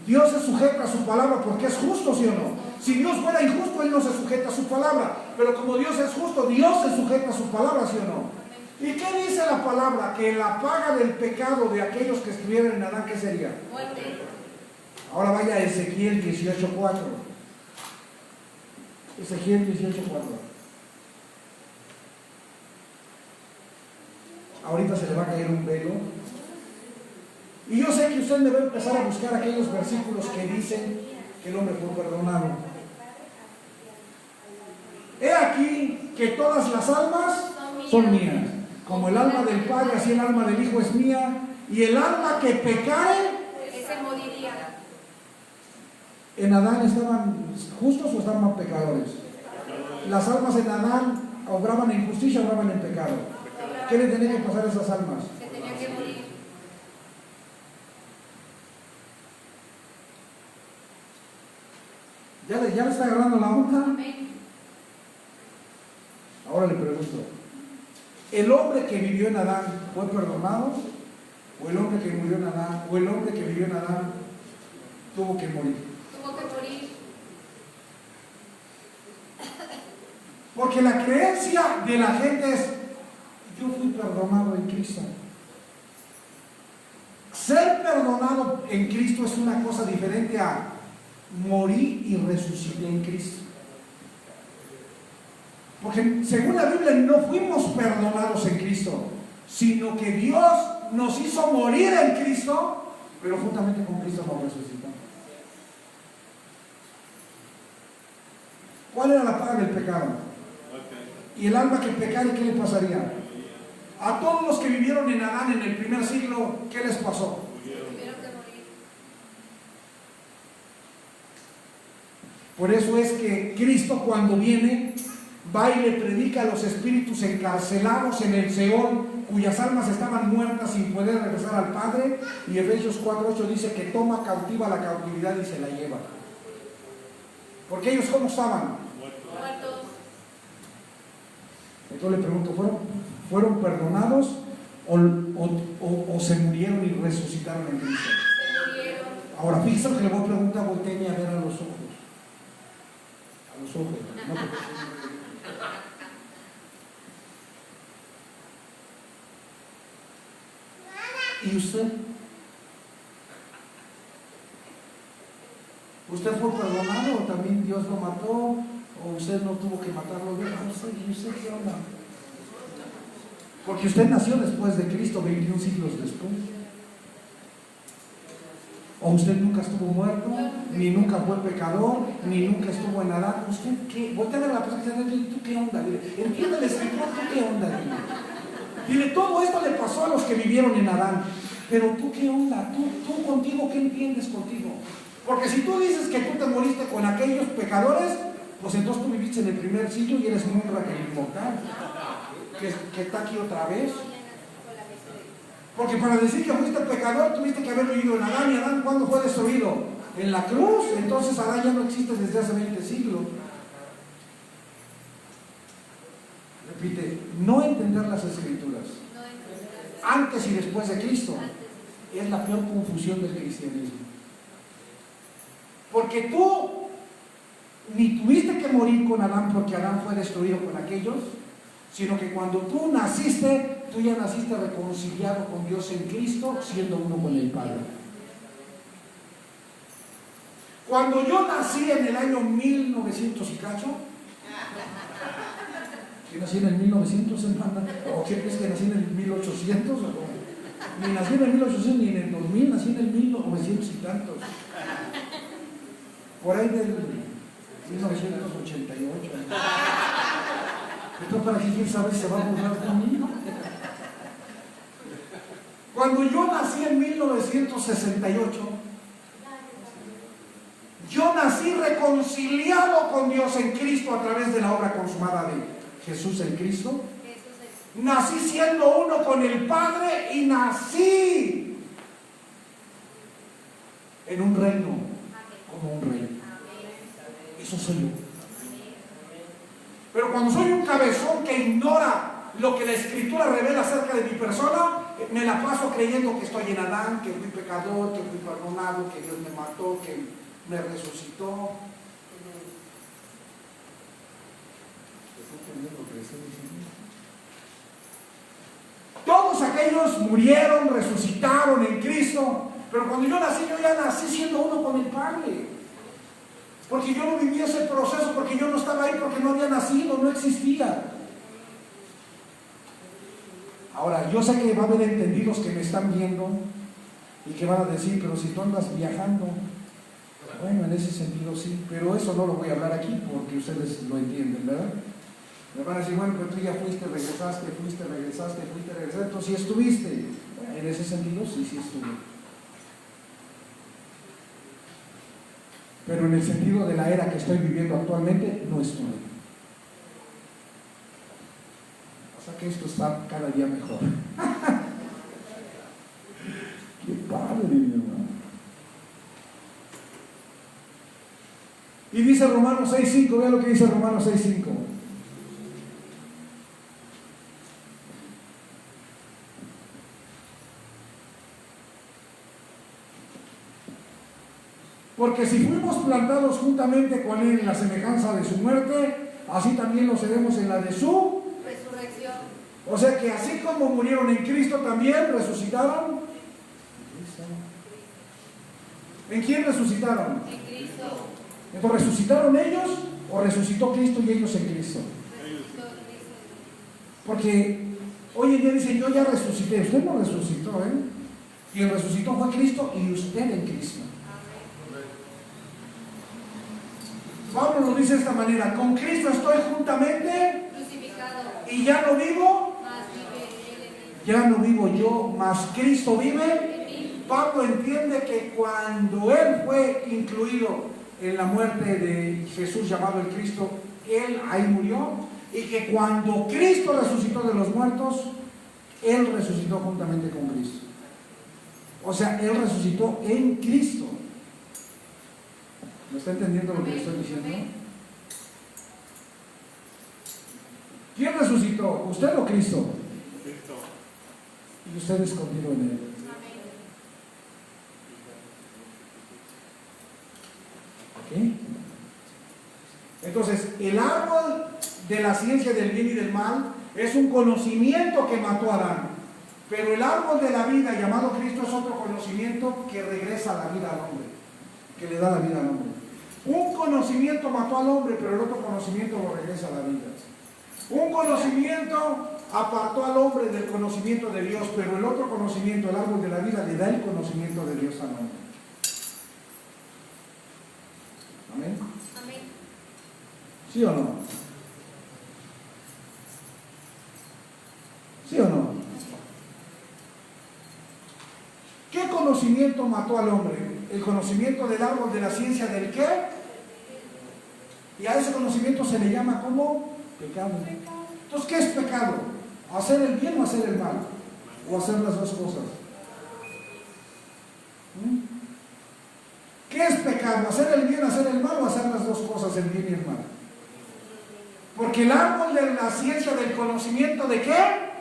Dios se sujeta a su palabra porque es justo, ¿sí o no? Si Dios fuera injusto, Él no se sujeta a su palabra. Pero como Dios es justo, Dios se sujeta a su palabra, ¿sí o no? ¿Y qué dice la palabra? Que la paga del pecado de aquellos que estuvieran en Adán, ¿qué sería? Muerte. Ahora vaya a Ezequiel 18:4. Ezequiel 18:4. Ahorita se le va a caer un velo. Y yo sé que usted debe empezar a buscar aquellos versículos que dicen que el hombre fue perdonado. He aquí que todas las almas son mías. Como el alma del Padre, así el alma del Hijo es mía. Y el alma que pecare, Ese moriría. ¿en Adán estaban justos o estaban pecadores? Las almas en Adán obraban en injusticia o obraban en pecado. ¿Qué le tenía que pasar a esas almas? Se tenía que morir. ¿Ya le está agarrando la onda? Amén. Ahora le pregunto, ¿el hombre que vivió en Adán fue perdonado? ¿O el hombre que murió en Adán, o el hombre que vivió en Adán tuvo que morir? Tuvo que morir. Porque la creencia de la gente es, yo fui perdonado en Cristo. Ser perdonado en Cristo es una cosa diferente a morir y resucitar en Cristo. Porque según la Biblia no fuimos perdonados en Cristo, sino que Dios nos hizo morir en Cristo, pero juntamente con Cristo nos resucitó. ¿Cuál era la paga del pecado? Y el alma que pecare, ¿qué le pasaría? A todos los que vivieron en Adán en el primer siglo, ¿qué les pasó? Tuvieron que morir. Por eso es que Cristo cuando viene, va y le predica a los espíritus encarcelados en el Seol, cuyas almas estaban muertas sin poder regresar al Padre, y Efesios 4:8 dice que toma cautiva la cautividad y se la lleva. Porque ellos ¿cómo estaban? Muertos. Entonces le pregunto, ¿fueron perdonados o se murieron y resucitaron en Cristo? Se murieron. Ahora fíjense lo que le voy a preguntar, volteen a ver a los ojos. A los ojos, no porque... ¿Y usted? ¿Usted fue perdonado o también Dios lo mató? ¿O usted no tuvo que matarlo? ¿Y usted qué onda? Porque usted nació después de Cristo, 21 siglos después. O usted nunca estuvo muerto, ni nunca fue pecador, ni nunca estuvo en Adán. ¿Usted qué? Voltea a ver a la persona que dice, ¿tú qué onda? Dile, entiende el escritor, ¿tú qué onda? Dile, todo esto le pasó a los que vivieron en Adán. Pero tú qué onda, tú contigo, ¿qué entiendes contigo? Porque si tú dices que tú te moriste con aquellos pecadores, pues entonces tú viviste en el primer siglo y eres monra que el inmortal, que está aquí otra vez. Porque para decir que fuiste pecador tuviste que haber vivido en Adán, y Adán ¿cuándo fue destruido? En la cruz. Entonces Adán ya no existe desde hace 20 siglos. Repite, no entender las escrituras antes y después de Cristo es la peor confusión del cristianismo. Porque tú ni tuviste que morir con Adán porque Adán fue destruido con aquellos, sino que cuando tú naciste, tú ya naciste reconciliado con Dios en Cristo, siendo uno con el Padre. Cuando yo nací en el año 1900 y cacho, ¿quién nací en el 1900, hermana? ¿O quién crees que nací en el 1800? Ni nací en el 1800 ni en el 2000, nací en el 1900 y tantos. Por ahí del 1988. Entonces, ¿para qué quién sabe si se va a burlar de mí? Cuando yo nací en 1968, yo nací reconciliado con Dios en Cristo a través de la obra consumada de Jesús en Cristo. Nací siendo uno con el Padre y nací en un reino como un rey. Eso soy yo. Pero cuando soy un cabezón que ignora lo que la Escritura revela acerca de mi persona, me la paso creyendo que estoy en Adán, que fui pecador, que fui perdonado, que Dios me mató, que me resucitó. Todos aquellos murieron, resucitaron en Cristo, pero cuando yo nací, yo ya nací siendo uno con el Padre. Porque yo no viví ese proceso, porque yo no estaba ahí, porque no había nacido, no existía. Ahora, yo sé que va a haber entendidos que me están viendo y que van a decir, pero si tú andas viajando, bueno, en ese sentido sí, pero eso no lo voy a hablar aquí porque ustedes lo entienden, ¿verdad? Me van a decir, bueno, pero tú ya fuiste, regresaste, entonces sí estuviste. Bueno, en ese sentido sí estuve. Pero en el sentido de la era que estoy viviendo actualmente, no estuve. O sea que esto está cada día mejor. ¡Qué padre, mi hermano! Y dice Romanos 6:5, vean lo que dice Romanos 6:5. Porque si fuimos plantados juntamente con Él en la semejanza de su muerte, así también lo seremos en la de su resurrección. O sea que así como murieron en Cristo, también resucitaron. ¿En quién resucitaron? En Cristo. Entonces, ¿resucitaron ellos o resucitó Cristo y ellos en Cristo? Porque hoy en día dicen, yo ya resucité. Usted no resucitó, ¿eh? Quien resucitó fue Cristo y usted en Cristo. Pablo lo dice de esta manera: con Cristo estoy juntamente crucificado. Y ya no vivo, Mas vive Él en mí. ya no vivo yo, mas Cristo vive. En mí. Pablo entiende que cuando él fue incluido en la muerte de Jesús llamado el Cristo, él ahí murió, y que cuando Cristo resucitó de los muertos, él resucitó juntamente con Cristo. O sea, él resucitó en Cristo. ¿Me está entendiendo lo que le estoy diciendo? ¿Quién resucitó? ¿Usted o Cristo? Cristo. Y usted escondido en él. ¿Ok? Entonces, el árbol de la ciencia del bien y del mal es un conocimiento que mató a Adán. Pero el árbol de la vida llamado Cristo es otro conocimiento que regresa la vida al hombre, que le da la vida al hombre. Un conocimiento mató al hombre, pero el otro conocimiento lo regresa a la vida. Un conocimiento apartó al hombre del conocimiento de Dios, pero el otro conocimiento, el árbol de la vida, le da el conocimiento de Dios al hombre. ¿Amén? Amén. ¿Sí o no? ¿Sí o no? ¿Qué conocimiento mató al hombre? El conocimiento del árbol de la ciencia del qué. Y a ese conocimiento se le llama como pecado. Entonces, ¿qué es pecado? ¿Hacer el bien o hacer el mal? ¿O hacer las dos cosas? ¿Qué es pecado? ¿Hacer el bien, hacer el mal o hacer las dos cosas, el bien y el mal? Porque el árbol de la ciencia del conocimiento de qué.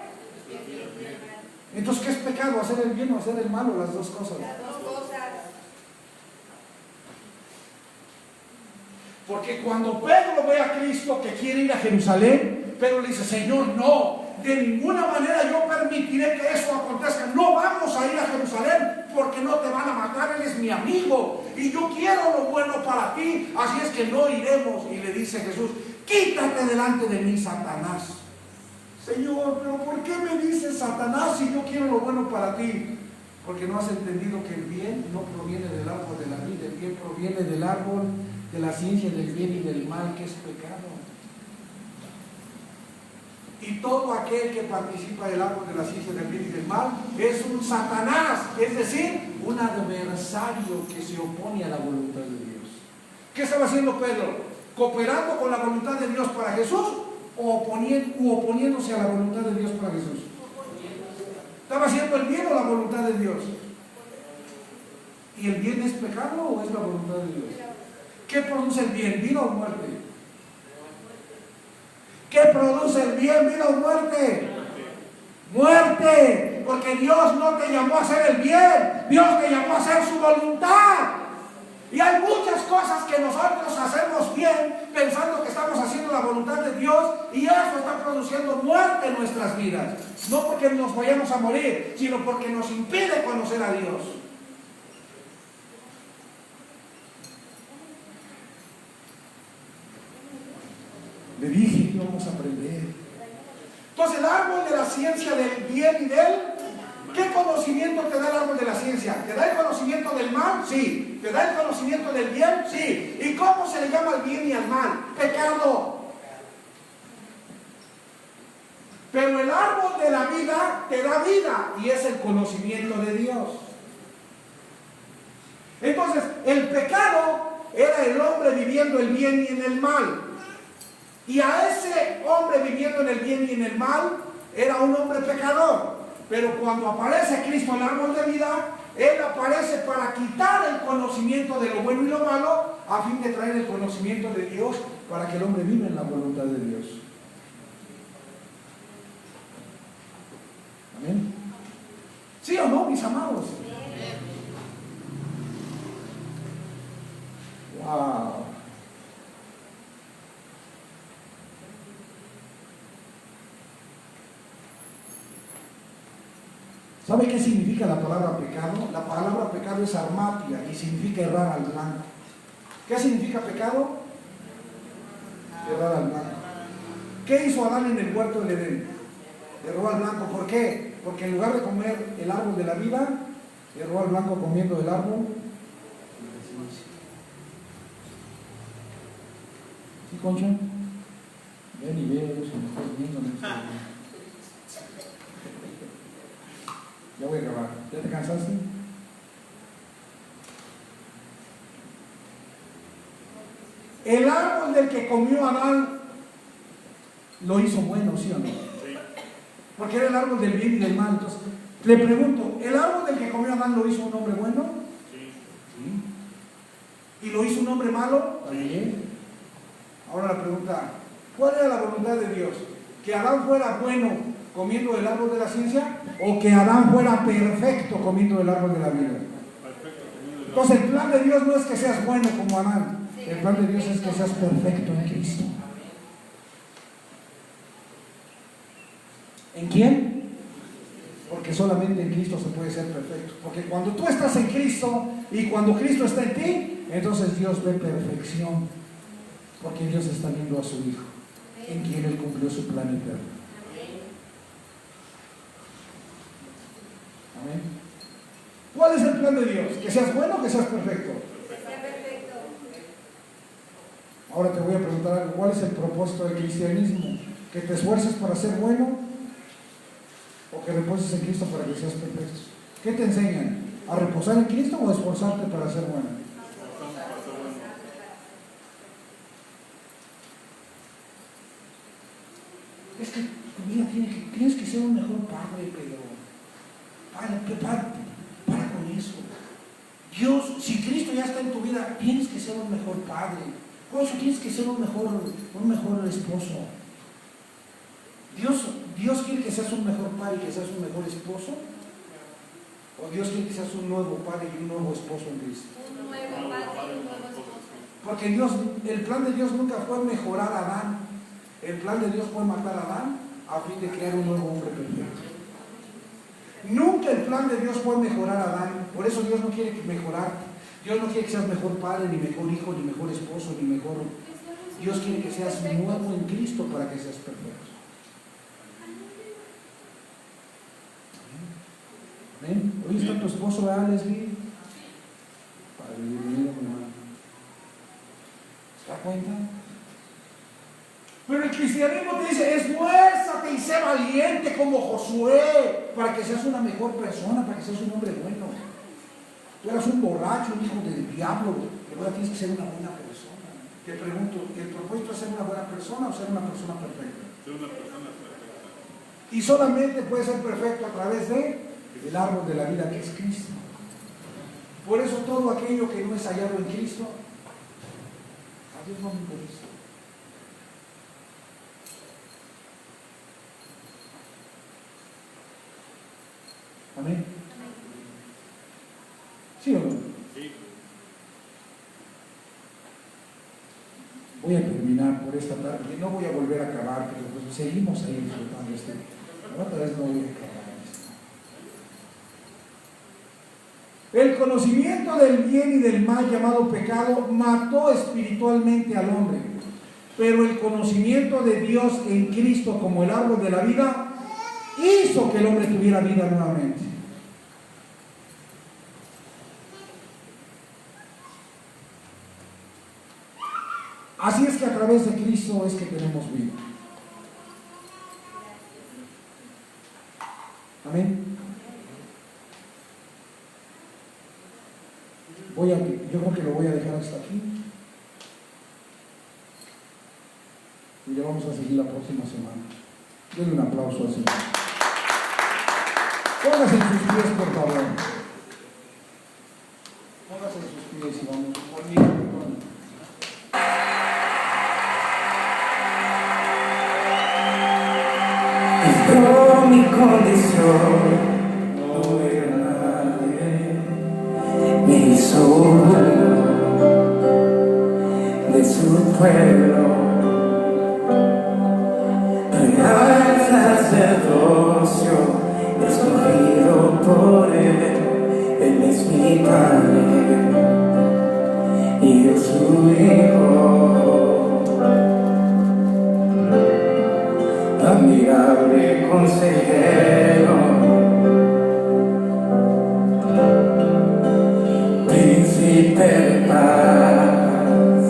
Entonces, ¿qué es pecado? ¿Hacer el bien o hacer el mal o las dos cosas? Las dos cosas. Porque cuando Pedro ve a Cristo que quiere ir a Jerusalén, Pedro le dice: Señor, no, de ninguna manera yo permitiré que eso acontezca. No vamos a ir a Jerusalén porque no te van a matar, él es mi amigo y yo quiero lo bueno para ti, así es que no iremos. Y le dice Jesús: quítate delante de mí, Satanás. Señor, pero ¿por qué me dices Satanás si yo quiero lo bueno para ti? Porque no has entendido que el bien no proviene del árbol de la vida, el bien proviene del árbol de la ciencia del bien y del mal, que es pecado. Y todo aquel que participa del árbol de la ciencia del bien y del mal es un Satanás, es decir, un adversario que se opone a la voluntad de Dios. ¿Qué estaba haciendo Pedro? ¿Cooperando con la voluntad de Dios para Jesús o oponiéndose a la voluntad de Dios para Jesús? ¿Estaba haciendo el bien o la voluntad de Dios? ¿Y el bien es pecado o es la voluntad de Dios? ¿Qué produce el bien? ¿Vida o muerte? ¿Qué produce el bien? ¿Vida o muerte? Muerte. Porque Dios no te llamó a hacer el bien. Dios te llamó a hacer su voluntad. Y hay muchas cosas que nosotros hacemos bien pensando que estamos haciendo la voluntad de Dios y eso está produciendo muerte en nuestras vidas. No porque nos vayamos a morir, sino porque nos impide conocer a Dios. Le dije que íbamos a aprender. Entonces el árbol de la ciencia del bien y del... ¿Qué conocimiento te da el árbol de la ciencia? ¿Te da el conocimiento del mal? Sí. ¿Te da el conocimiento del bien? Sí. ¿Y cómo se le llama al bien y al mal? Pecado. Pero el árbol de la vida te da vida y es el conocimiento de Dios. Entonces, el pecado era el hombre viviendo el bien y en el mal. Y a ese hombre viviendo en el bien y en el mal era un hombre pecador. Pero cuando aparece Cristo en el árbol de vida, Él aparece para quitar el conocimiento de lo bueno y lo malo, a fin de traer el conocimiento de Dios para que el hombre viva en la voluntad de Dios. ¿Amén? ¿Sí o no, mis amados? ¡Wow! ¿Sabe qué significa la palabra pecado? La palabra pecado es armatia y significa errar al blanco. ¿Qué significa pecado? Errar al blanco. ¿Qué hizo Adán en el huerto del Edén? Erró al blanco. ¿Por qué? Porque en lugar de comer el árbol de la vida, erró al blanco comiendo el árbol. ¿Sí, Concha? Ven y ve, eso me estás viendo. Ya voy a acabar. ¿Ya te cansaste? El árbol del que comió Adán lo hizo bueno, ¿sí o no? Sí. Porque era el árbol del bien y del mal. Entonces, le pregunto, ¿el árbol del que comió Adán lo hizo un hombre bueno? Sí. ¿Sí? ¿Y lo hizo un hombre malo? Sí. Ahora la pregunta, ¿cuál era la voluntad de Dios? ¿Que Adán fuera bueno comiendo el árbol de la ciencia o que Adán fuera perfecto comiendo el árbol de la vida? Entonces el plan de Dios no es que seas bueno como Adán, el plan de Dios es que seas perfecto en Cristo. ¿En quién? Porque solamente en Cristo se puede ser perfecto. Porque cuando tú estás en Cristo y cuando Cristo está en ti, entonces Dios ve perfección, porque Dios está viendo a su Hijo, en quien Él cumplió su plan eterno. Amén. ¿Cuál es el plan de Dios? ¿Que seas bueno o que seas perfecto? Que sea perfecto. Ahora te voy a preguntar algo. ¿Cuál es el propósito del cristianismo? ¿Que te esfuerces para ser bueno o que reposes en Cristo para que seas perfecto? ¿Qué te enseñan? ¿A reposar en Cristo o a esforzarte para ser bueno? Es que tu vida tienes que ser un mejor padre, pero para con eso. Dios, si Cristo ya está en tu vida, tienes que ser un mejor padre. Concho, tienes que ser un mejor esposo. Dios quiere que seas un mejor padre y que seas un mejor esposo. ¿O Dios quiere que seas un nuevo padre y un nuevo esposo en Cristo? Un nuevo padre y un nuevo esposo. Porque el plan de Dios nunca fue mejorar a Adán. El plan de Dios fue matar a Adán a fin de crear un nuevo hombre perfecto. Nunca el plan de Dios fue mejorar a Adán. Por eso Dios no quiere mejorarte. Dios no quiere que seas mejor padre, ni mejor hijo, ni mejor esposo, ni mejor... Dios quiere que seas nuevo en Cristo para que seas perfecto. ¿Ven? Hoy está tu esposo, ¿verdad, Leslie? Padre, bienvenido, mi hermano. ¿Se da cuenta? Pero el cristianismo te dice, esfuérzate y sé valiente como Josué, para que seas una mejor persona, para que seas un hombre bueno. Tú eras un borracho, un hijo del diablo, pero ahora tienes que ser una buena persona. Te pregunto, ¿el propósito es ser una buena persona o ser una persona perfecta? Ser una persona perfecta. Y solamente puede ser perfecto a través del árbol de la vida que es Cristo. Por eso todo aquello que no es hallado en Cristo, a Dios no le interesa. Amén. ¿Sí o no? Sí. Voy a terminar por esta tarde. No voy a volver a acabar, pero pues seguimos ahí disfrutando este. Otra vez no voy a acabar esto. El conocimiento del bien y del mal llamado pecado mató espiritualmente al hombre, pero el conocimiento de Dios en Cristo como el árbol de la vida hizo que el hombre tuviera vida nuevamente. Así es que a través de Cristo es que tenemos vida. Amén. Yo creo que lo voy a dejar hasta aquí. Y ya vamos a seguir la próxima semana. Denle un aplauso al Señor. Póngase en sus pies, por favor. Póngase en sus pies y vamos conmigo. Por mi condición no era nadie, me hizo uno de su pueblo, real sacerdocio, escogido por él es mi Padre y yo su Hijo. Admirable consejero, príncipe de paz,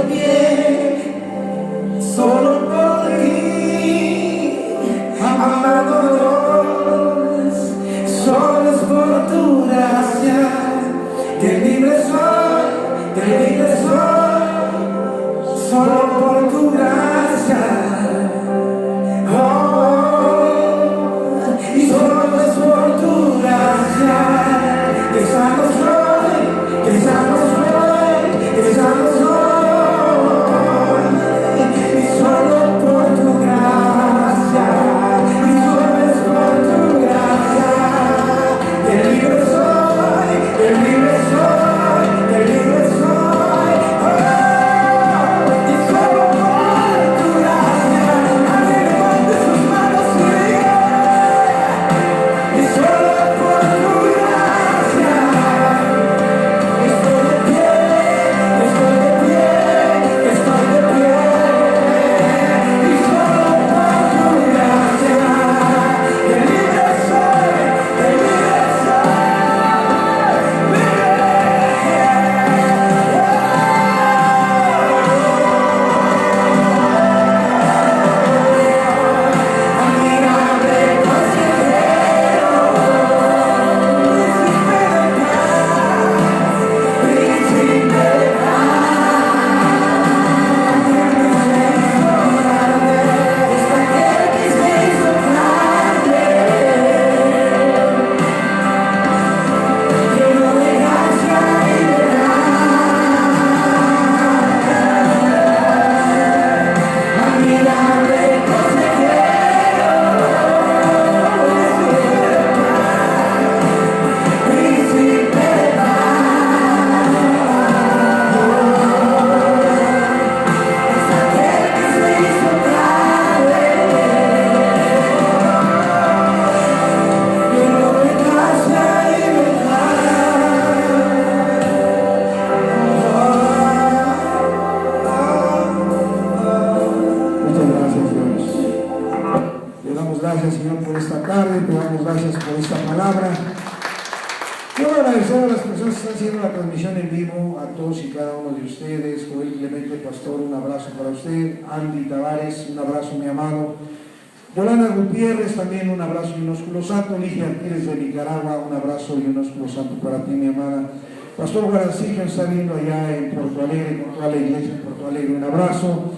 pie, solo por ti, amado Dios, solo es por tu gracia, que libre soy, solo por tu gracia. Y solo es por tu gracia que sano soy, que sano soy, que sano soy. Y solo por tu gracia, y solo es por tu gracia que libre soy, que libre soy, que libre soy. Y solo por tu gracia, alguien levante sus manos y diga. Y solo por tu gracia estoy de pie, estoy de pie, estoy de pie. Y solo por tu gracia, que libre soy, que libre soy, admirable consejero, príncipe de Muchas gracias, Dios. Le damos gracias, Señor, por esta tarde, te damos gracias por esta palabra. Quiero agradecer a las personas que están haciendo la transmisión en vivo, a todos y cada uno de ustedes. Joel Clemente, pastor, un abrazo para usted. Andy Tavares, un abrazo, mi amado. Yolanda Gutiérrez, también un abrazo y un ósculo santo. Ligia Pires de Nicaragua, un abrazo y un ósculo santo para ti, mi amada. Pastor Guarací, que está viendo allá en Porto Alegre, con toda la iglesia en Porto Alegre, un abrazo.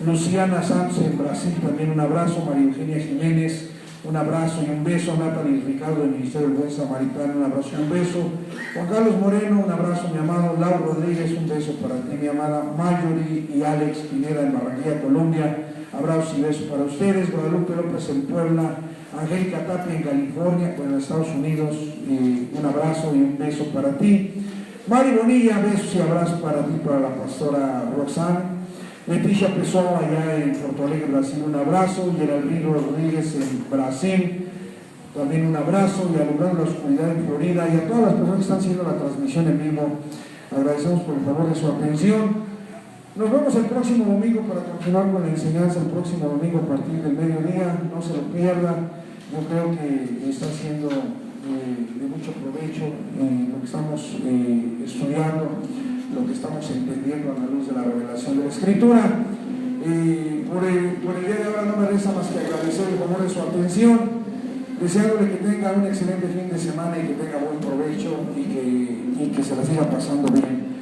Luciana Sanz en Brasil, también un abrazo. María Eugenia Jiménez, un abrazo y un beso. Natalie Ricardo del Ministerio del Buen Samaritano, un abrazo y un beso. Juan Carlos Moreno, un abrazo, mi amado. Laura Rodríguez, un beso para ti, mi amada. Marjorie y Alex Pineda en Barranquilla, Colombia, abrazos y besos para ustedes. Guadalupe López en Puebla, Angélica Tapia en California, en Estados Unidos, un abrazo y un beso para ti. Mari Bonilla, besos y abrazos para ti, para la pastora Roxanne. Leticia Pessoa allá en Porto Alegre, Brasil, un abrazo. Geraldino Rodríguez en Brasil, también un abrazo. Y Alumbrando la Oscuridad en Florida, y a todas las personas que están haciendo la transmisión en vivo, agradecemos por el favor de su atención. Nos vemos el próximo domingo para continuar con la enseñanza, el próximo domingo a partir del mediodía, no se lo pierda. Yo creo que está siendo de mucho provecho lo que estamos estudiando, lo que estamos entendiendo a la luz de la revelación de la Escritura. Por el día de ahora no me resta más que agradecer el favor de su atención, deseándole que tenga un excelente fin de semana y que tenga buen provecho y que se la siga pasando bien.